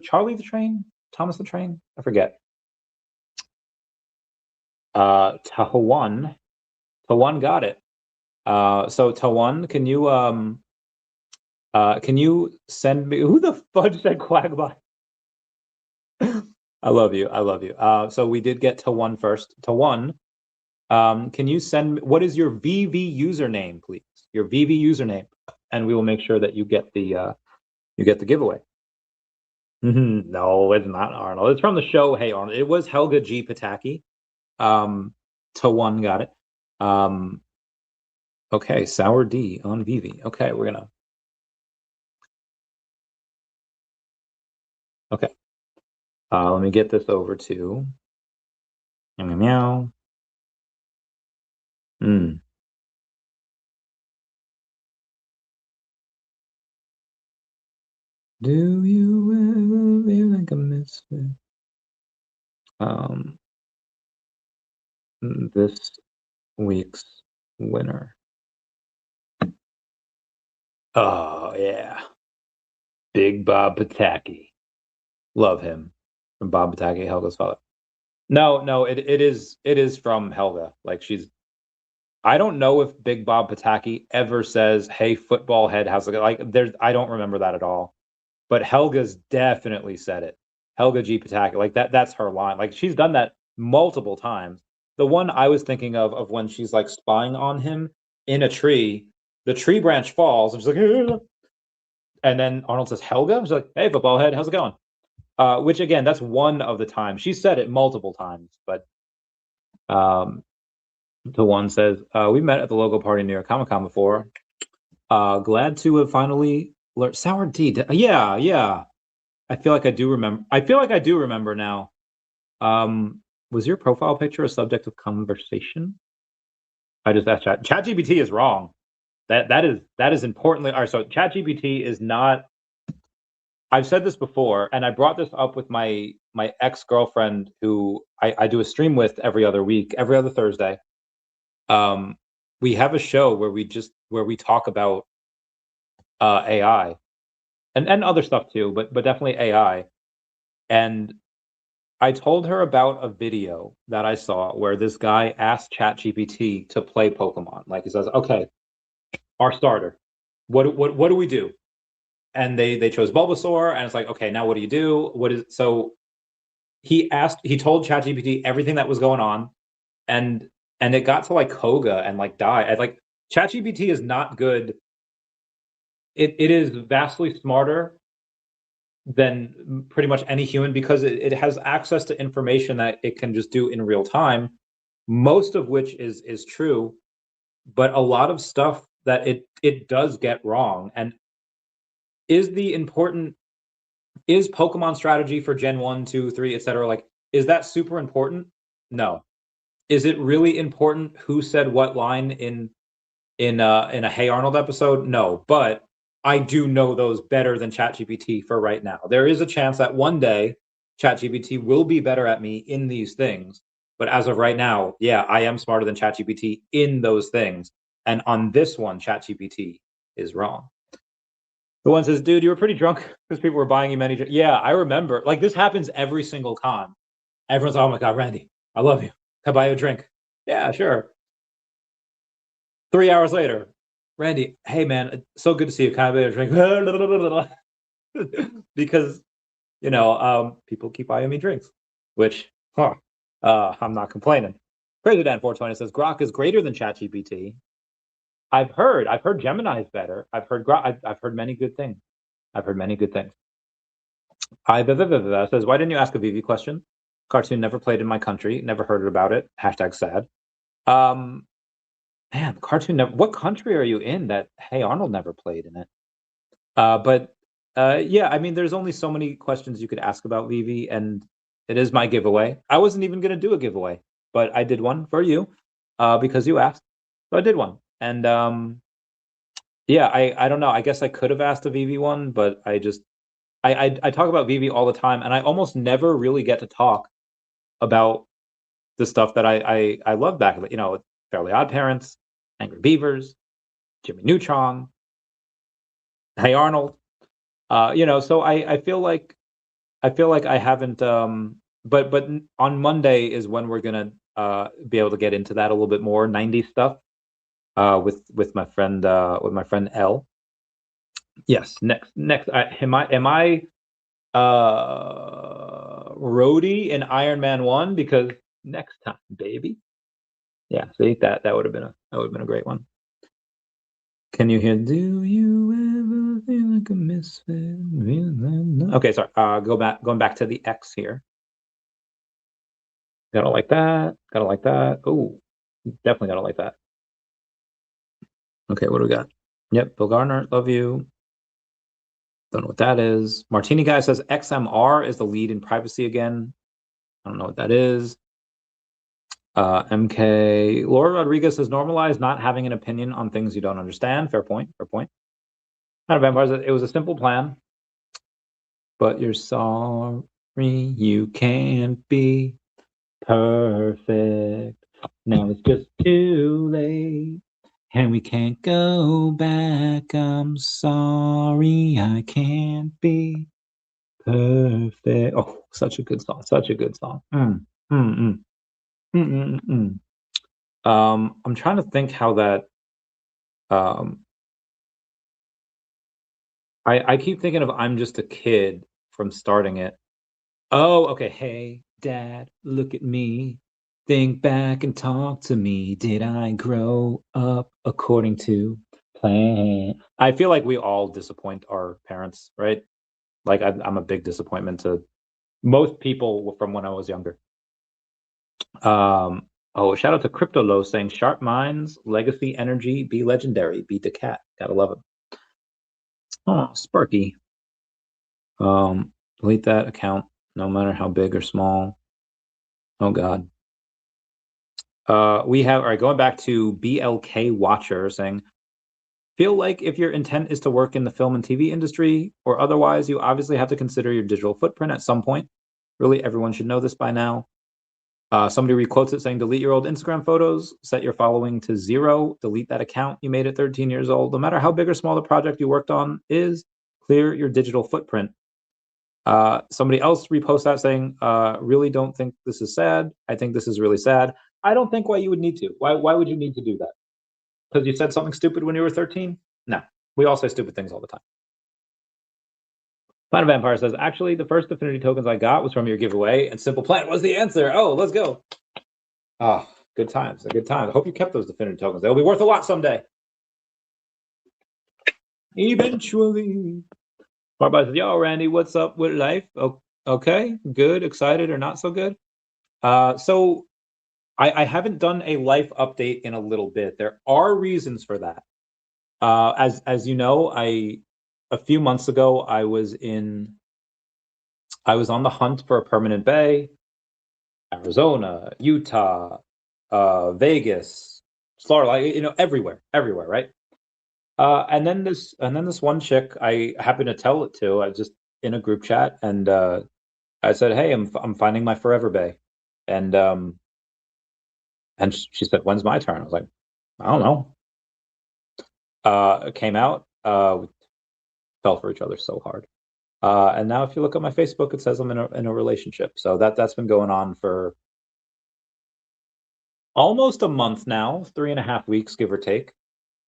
Charlie the Train? Thomas the Train? I forget. Tawan got it. So Tawan, can you send me, who the fudge said Quagbot? I love you. So we did get Tawan first. Tawan, can you send me, what is your VeVe username, please? Your VeVe username, and we will make sure that you get the giveaway. No, it's not Arnold. It's from the show Hey Arnold. It was Helga G. Pataki. Tawan got it. Okay, Sour D on VeVe. Okay, we're gonna. Okay. Let me get this over to meow. Do you ever feel like a misfit? This week's winner. Oh yeah, Big Bob Pataki. Love him. From Bob Pataki, Helga's father. No, it is from Helga. Like I don't know if Big Bob Pataki ever says, "Hey, football head, how's it?" Like I don't remember that at all. But Helga's definitely said it. Helga G. Pataki, like that's her line. Like she's done that multiple times. The one I was thinking of when she's like spying on him in a tree, the tree branch falls, and she's like, and then Arnold says, Helga? She's like, hey, football head, how's it going? Which again, that's one of the times. She said it multiple times, but the one says, we met at the local party near Comic-Con before. Glad to have finally learned Sour D. Yeah. I feel like I do remember now. Was your profile picture a subject of conversation? I just asked Chat. ChatGPT is wrong. That is importantly. All right, so ChatGPT is not. I've said this before, and I brought this up with my ex-girlfriend, who I do a stream with every other Thursday. We have a show where we talk about AI and other stuff too, but definitely AI. And I told her about a video that I saw where this guy asked ChatGPT to play Pokemon. Like he says, "Okay, our starter, what do we do?" And they chose Bulbasaur, and it's like, okay, now what do you do? So he told ChatGPT everything that was going on, and it got to like Koga and like die. Like ChatGPT is not good. It is vastly smarter than pretty much any human because it has access to information that it can just do in real time, most of which is true, but a lot of stuff that it does get wrong. And is Pokemon strategy for Gen 1, 2, 3, etc. like, is that super important? No. Is it really important who said what line in a Hey Arnold episode? No. But I do know those better than ChatGPT for right now. There is a chance that one day ChatGPT will be better at me in these things. But as of right now, yeah, I am smarter than ChatGPT in those things. And on this one, ChatGPT is wrong. The one says, dude, you were pretty drunk because people were buying you many drinks. Yeah, I remember. Like, this happens every single con. Everyone's, oh my God, Randy, I love you. Can I buy you a drink? Yeah, sure. 3 hours later, Randy, hey man, so good to see you. Can I buy you a drink? Because, people keep buying me drinks, which, I'm not complaining. Crazy Dan 420 says, Grok is greater than ChatGPT. I've heard Gemini is better. I've heard many good things. VeVe says, why didn't you ask a VeVe question? Cartoon never played in my country, never heard about it. #sad. Man, cartoon never. What country are you in that Hey Arnold never played in it? Yeah, I mean, there's only so many questions you could ask about VeVe, and it is my giveaway. I wasn't even gonna do a giveaway, but I did one for you, because you asked. So I did one, and yeah, I don't know. I guess I could have asked a VeVe one, but I talk about VeVe all the time, and I almost never really get to talk about the stuff that I love back, Fairly Odd Parents, Angry Beavers, Jimmy Neutron, Hey Arnold. So I feel like I haven't. But on Monday is when we're gonna be able to get into that a little bit more 90s stuff. With my friend L. Yes. Next. Am I Rhodey in Iron Man 1? Because next time, baby. Yeah. See, that would have been a great one. Can you hear? Do you ever feel like a misfit? Okay, sorry. Going back to the X here. Gotta like that. Gotta like that. Oh, definitely gotta like that. Okay, what do we got? Yep, Bill Gardner, love you. Don't know what that is. Martini guy says XMR is the lead in privacy again. I don't know what that is. MK Laura Rodriguez says normalize not having an opinion on things you don't understand. Fair point. Not a vampire. It was a simple plan, but you're sorry you can't be perfect. Now it's just too late. And we can't go back. I'm sorry, I can't be perfect. Oh, such a good song. I'm trying to think how that. I keep thinking of "I'm Just a Kid" from starting it. Oh, okay. Hey, Dad, look at me. Think back and talk to me. Did I grow up according to plan? I feel like we all disappoint our parents, right? Like I'm a big disappointment to most people from when I was younger. Shout out to CryptoLo saying sharp minds, legacy energy, be legendary, be DeCat. Gotta love it. Oh, Sparky. Delete that account, no matter how big or small. Oh God. We have, all right, going back to BLK Watcher saying, feel like if your intent is to work in the film and TV industry or otherwise, you obviously have to consider your digital footprint at some point. Really, everyone should know this by now. Somebody requotes it saying, delete your old Instagram photos, set your following to 0, delete that account you made at 13 years old. No matter how big or small the project you worked on is, clear your digital footprint. Somebody else reposts that saying, really don't think this is sad. I think this is really sad. I don't think why you would need to. Why would you need to do that? Because you said something stupid when you were 13? No, we all say stupid things all the time. Planet Vampire says, actually, the first Affinity tokens I got was from your giveaway, and Simple Planet was the answer. Oh, let's go. Oh, good times. I hope you kept those Affinity tokens. They'll be worth a lot someday. Eventually. Marby says, yo, Randy, what's up with life? Okay, good, excited, or not so good? So I haven't done a life update in a little bit. There are reasons for that. As you know, a few months ago I was on the hunt for a permanent bay. Arizona, Utah, Vegas, Florida, everywhere, right? And then this one chick I happened to tell it to. I just in a group chat, and I said, "Hey, I'm finding my forever bae," and she said, "When's my turn?" I was like, "I don't know." It came out. We fell for each other so hard. And now, if you look at my Facebook, it says I'm in a relationship. So that's been going on for almost a month now, 3.5 weeks, give or take.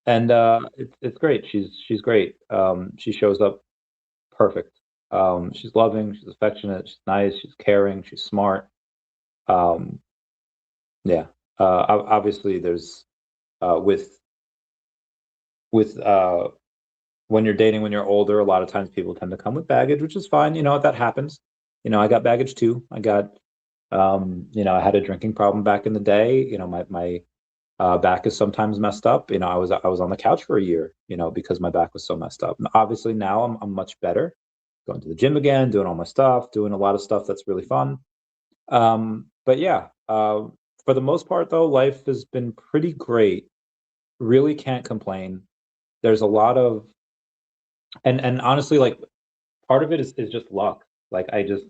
And it's great. She's great. She shows up perfect. She's loving, she's affectionate, she's nice, she's caring, she's smart. Um, yeah. Obviously, there's with with when you're dating when you're older, a lot of times people tend to come with baggage, which is fine. That happens. I got baggage too. I had a drinking problem back in the day. My back is sometimes messed up. I was on the couch for a year, because my back was so messed up. And obviously now I'm much better, going to the gym again, doing all my stuff, doing a lot of stuff that's really fun. But yeah, for the most part though, life has been pretty great. Really can't complain. There's a lot of and honestly, like part of it is just luck. Like I just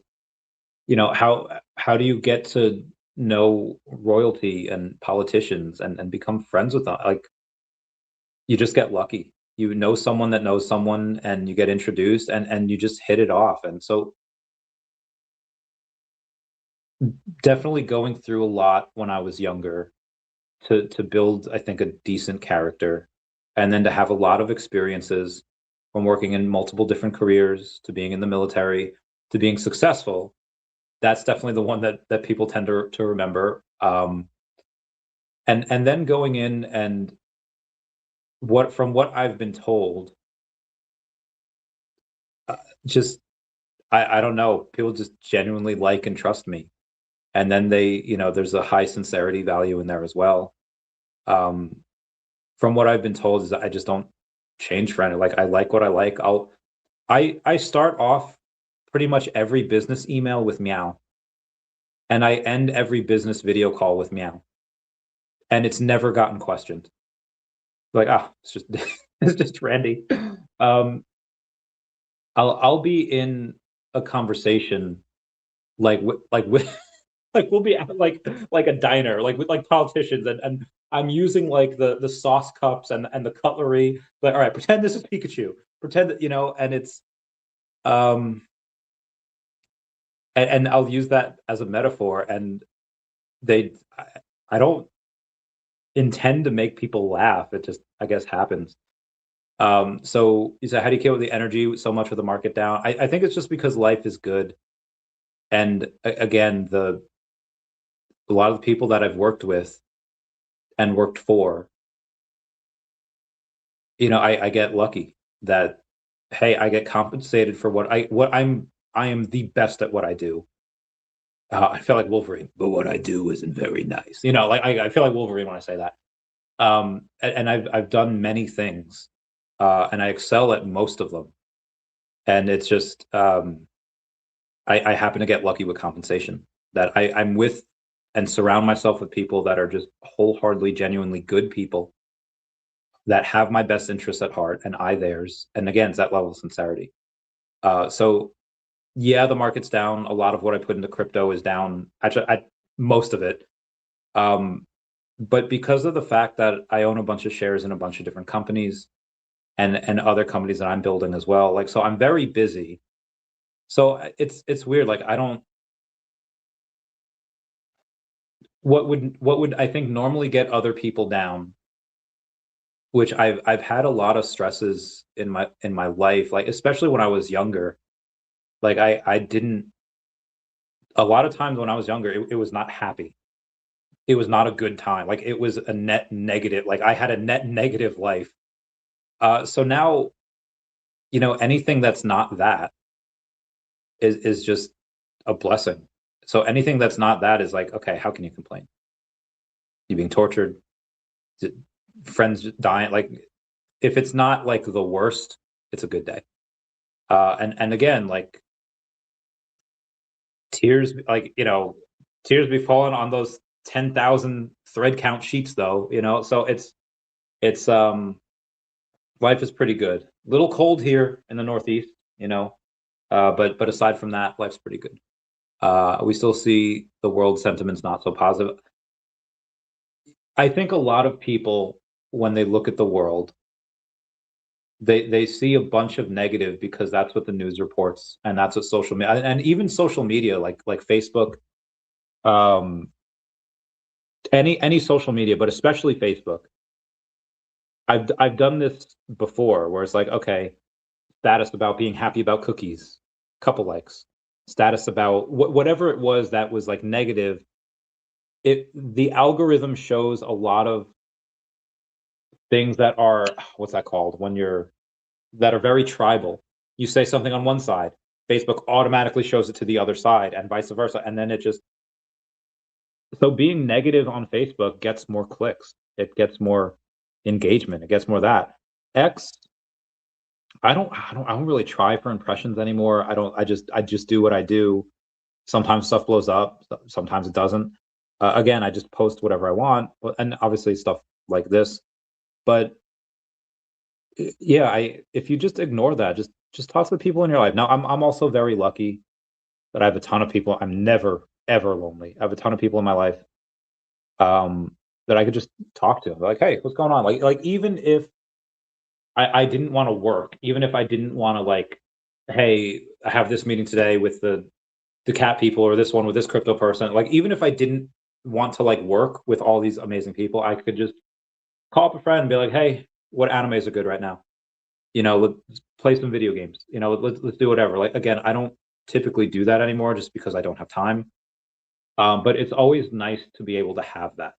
how do you get to know royalty and politicians and become friends with them? Like you just get lucky. You know someone that knows someone and you get introduced and you just hit it off. And so definitely going through a lot when I was younger to build, I think, a decent character, and then to have a lot of experiences from working in multiple different careers to being in the military to being successful. That's definitely the one that people tend to remember. And then going in and what I've been told, uh, just I don't know, people just genuinely like and trust me, and then there's a high sincerity value in there as well. Um, from what I've been told is that I just don't change for any. Like I like what I like. I start off pretty much every business email with meow, and I end every business video call with meow, and it's never gotten questioned. Like it's just it's just Randy. Um, I'll be in a conversation like with like we'll be at like a diner like with like politicians and I'm using like the sauce cups and the cutlery. Like, all right, pretend this is Pikachu. Pretend that and it's um and I'll use that as a metaphor. And they I don't intend to make people laugh. It just, I guess, happens. So you said, how do you keep with the energy so much with the market down? I think it's just because life is good. And again, a lot of the people that I've worked with and worked for, I get lucky that, hey, I get compensated for I am the best at what I do. I feel like Wolverine, but what I do isn't very nice. Like I feel like Wolverine when I say that. And I've done many things, and I excel at most of them. And it's just I happen to get lucky with compensation, that I'm with and surround myself with people that are just wholeheartedly, genuinely good people that have my best interests at heart and I theirs. And again, it's that level of sincerity. So yeah, the market's down. A lot of what I put into crypto is down. Actually, most of it. Um, but because of the fact that I own a bunch of shares in a bunch of different companies and other companies that I'm building as well, like so I'm very busy. So it's weird. Like I don't what would I think normally get other people down, which I've had a lot of stresses in my life, like especially when I was younger. Like I didn't a lot of times when I was younger, it was not happy. It was not a good time. Like it was a net negative. Like I had a net negative life. So now, anything that's not that is just a blessing. So anything that's not that is like, okay, how can you complain? You're being tortured, friends dying. Like if it's not like the worst, it's a good day. And again, like tears, like tears be falling on those 10,000 thread count sheets, though. So it's Life is pretty good. Little cold here in the Northeast, you know, but aside from that, life's pretty good. We still see the world sentiments not so positive. I think a lot of people, when they look at the world, they see a bunch of negative because that's what the news reports and that's what social media and even social media like Facebook, um, any social media, but especially Facebook. I've done this before where it's like, okay, status about being happy about cookies, couple likes, status about whatever it was that was like negative. The algorithm shows a lot of things that are, what's that called, when you're that are very tribal. You say something on one side, Facebook automatically shows it to the other side and vice versa, and then it just, so being negative on Facebook gets more clicks, it gets more engagement, it gets more that. X, I don't really try for impressions anymore. I just do what I do. Sometimes stuff blows up, sometimes it doesn't. Again, I just post whatever I want, and obviously stuff like this. But yeah, I if you just ignore that, just talk to the people in your life. Now, I'm also very lucky that I have a ton of people. I'm never ever lonely. I have a ton of people in my life, that I could just talk to. Like, hey, what's going on? Like even if I didn't want to work, even if I didn't want to like, hey, I have this meeting today with the cat people or this one with this crypto person. Like even if I didn't want to like work with all these amazing people, I could just call up a friend and be like, hey, what animes are good right now? Let's play some video games. Let's do whatever. Like again, I don't typically do that anymore just because I don't have time. But it's always nice to be able to have that.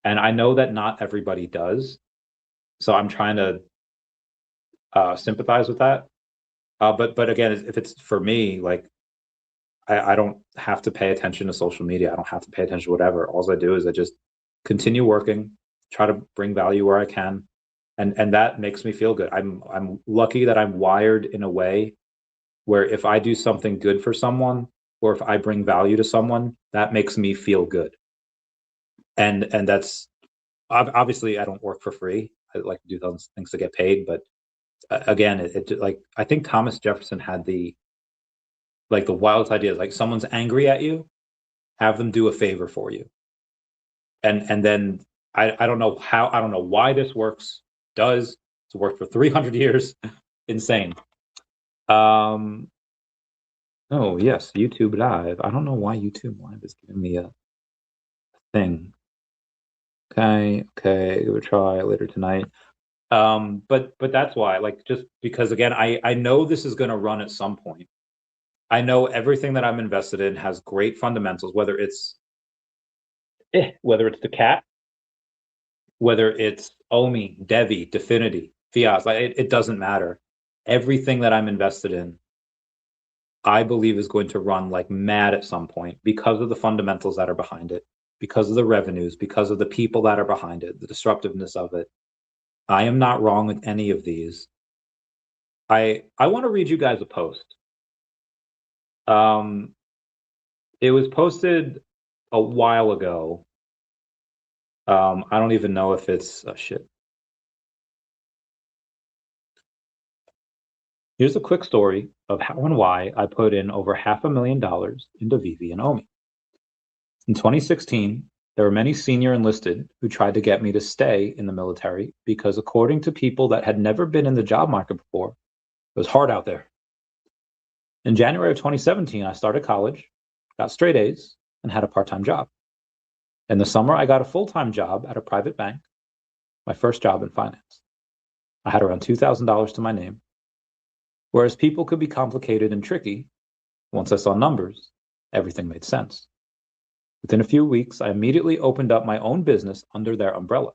And I know that not everybody does. So I'm trying to sympathize with that. But again, if it's for me, like I don't have to pay attention to social media. I don't have to pay attention to whatever. All I do is I just continue working, try to bring value where I can, and that makes me feel good. I'm lucky that I'm wired in a way where if I do something good for someone or if I bring value to someone, that makes me feel good. And that's obviously I don't work for free. I like to do those things to get paid, but again, it like I think Thomas Jefferson had the wildest idea. Like someone's angry at you, have them do a favor for you, and then I don't know how, I don't know why this works. Does it's worked for 300 years? Insane. Um. Oh yes, YouTube Live. I don't know why YouTube Live is giving me a thing. Okay, we'll try later tonight. But that's why, like, just because again, I know this is going to run at some point. I know everything that I'm invested in has great fundamentals, whether it's the cat, whether it's OMI, DEVVE, Definity, Fiat, like it doesn't matter. Everything that I'm invested in, I believe is going to run like mad at some point because of the fundamentals that are behind it, because of the revenues, because of the people that are behind it, the disruptiveness of it. I am not wrong with any of these. I want to read you guys a post. Um, it was posted a while ago. I don't even know if it's shit. Here's a quick story of how and why I put in over $500,000 into VeVe and OMI. In 2016, there were many senior enlisted who tried to get me to stay in the military because, according to people that had never been in the job market before, it was hard out there. In January of 2017, I started college, got straight A's, and had a part-time job. In the summer, I got a full-time job at a private bank, my first job in finance. I had around $2,000 to my name. Whereas people could be complicated and tricky, once I saw numbers, everything made sense. Within a few weeks, I immediately opened up my own business under their umbrella,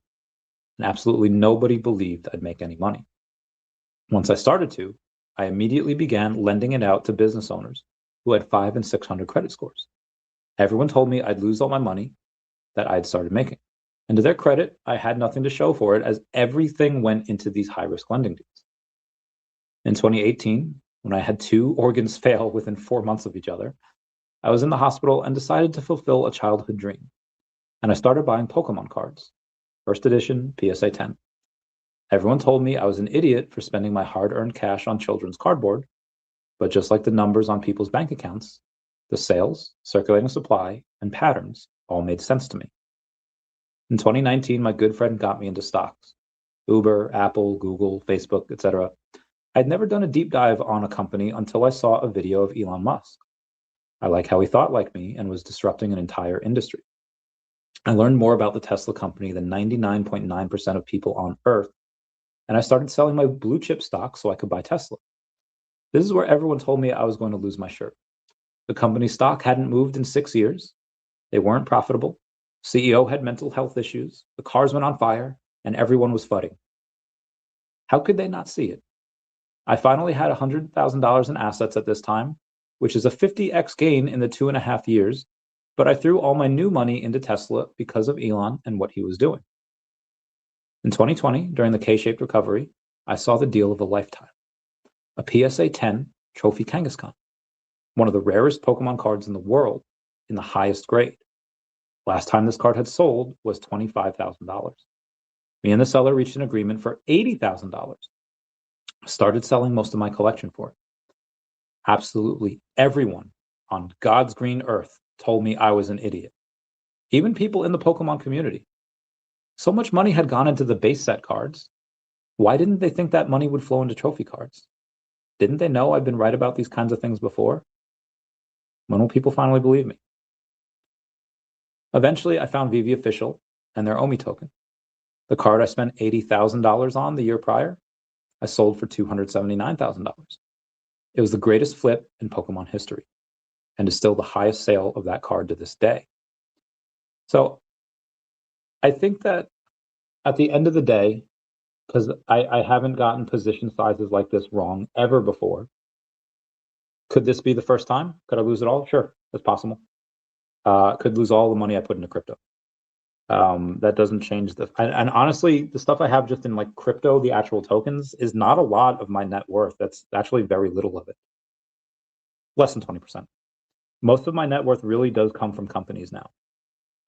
and absolutely nobody believed I'd make any money. Once I started to, I immediately began lending it out to business owners who had 500 and 600 credit scores. Everyone told me I'd lose all my money that I'd started making. And to their credit, I had nothing to show for it, as everything went into these high-risk lending deals. In 2018, when I had 2 organs fail within 4 months of each other, I was in the hospital and decided to fulfill a childhood dream. And I started buying Pokemon cards, first edition PSA 10. Everyone told me I was an idiot for spending my hard-earned cash on children's cardboard, but just like the numbers on people's bank accounts, the sales, circulating supply, and patterns all made sense to me. In 2019, my good friend got me into stocks. Uber, Apple, Google, Facebook, etc. I'd never done a deep dive on a company until I saw a video of Elon Musk. I like how he thought like me and was disrupting an entire industry. I learned more about the Tesla company than 99.9% of people on Earth, and I started selling my blue chip stocks so I could buy Tesla. This is where everyone told me I was going to lose my shirt. The company's stock hadn't moved in 6 years. They weren't profitable. CEO had mental health issues. The cars went on fire, and everyone was fudding. How could they not see it? I finally had $100,000 in assets at this time, which is a 50x gain in the 2.5 years, but I threw all my new money into Tesla because of Elon and what he was doing. In 2020, during the K-shaped recovery, I saw the deal of a lifetime. A PSA 10 Trophy Kangaskhan, one of the rarest Pokemon cards in the world in the highest grade. Last time this card had sold was $25,000. Me and the seller reached an agreement for $80,000. Started selling most of my collection for it. Absolutely everyone on God's green earth told me I was an idiot. Even people in the Pokemon community. So much money had gone into the base set cards. Why didn't they think that money would flow into trophy cards? Didn't they know I've been right about these kinds of things before? When will people finally believe me? Eventually, I found VeVe Official and their OMI token. The card I spent $80,000 on the year prior, I sold for $279,000. It was the greatest flip in Pokemon history and is still the highest sale of that card to this day. So I think that at the end of the day, because I haven't gotten position sizes like this wrong ever before, could this be the first time? Could I lose it all? Sure, that's possible. Could lose all the money I put into crypto. That doesn't change and honestly, the stuff I have just in like crypto, the actual tokens, is not a lot of my net worth. That's actually very little of it. Less than 20%. Most of my net worth really does come from companies now.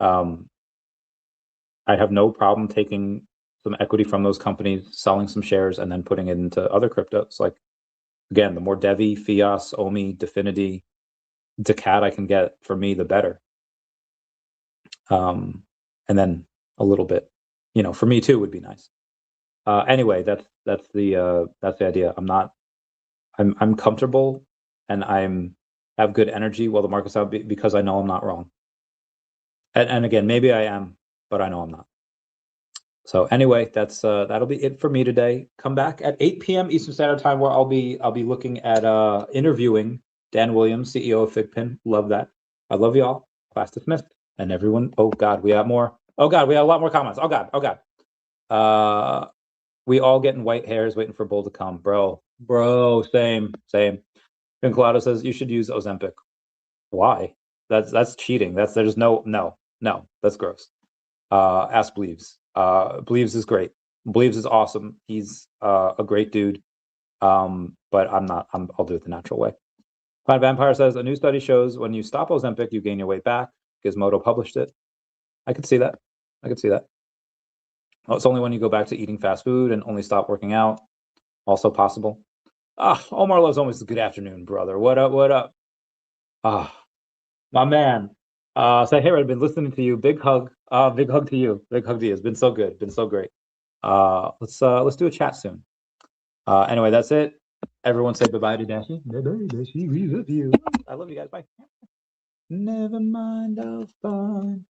I have no problem taking some equity from those companies, selling some shares, and then putting it into other cryptos. Like, again, the more DEVVE, Fias, OMI, Definity, DACAT I can get, for me, the better. And then a little bit, for me too, would be nice. Anyway, that's the idea. I'm comfortable, and have good energy while the market's out because I know I'm not wrong. And again, maybe I am, but I know I'm not. So anyway, that'll be it for me today. Come back at 8 p.m. Eastern Standard Time, where I'll be looking at interviewing Dan Williams, CEO of FigPin. Love that. I love y'all. Class dismissed. And everyone. Oh God, we have more. Oh God, we have a lot more comments. Oh God. We all getting white hairs waiting for Bull to come, bro. Same. Vincolado says you should use Ozempic. Why? That's cheating. There's no. That's gross. Ask Bleaves. Bleaves is great. Bleaves is awesome. He's a great dude. But I'll do it the natural way. Planet Vampire says a new study shows when you stop Ozempic, you gain your weight back. Gizmodo published it. I could see that. Well, it's only when you go back to eating fast food and only stop working out. Also possible. Omar loves almost. Good afternoon, brother. What up? My man. Say, hey, I've been listening to you. Big hug. Big hug to you. It's been so good. Been so great. Let's do a chat soon. Anyway, that's it. Everyone say bye-bye to Dashi. Bye-bye, Dashi. We love you. I love you guys. Bye. Never mind, I'll find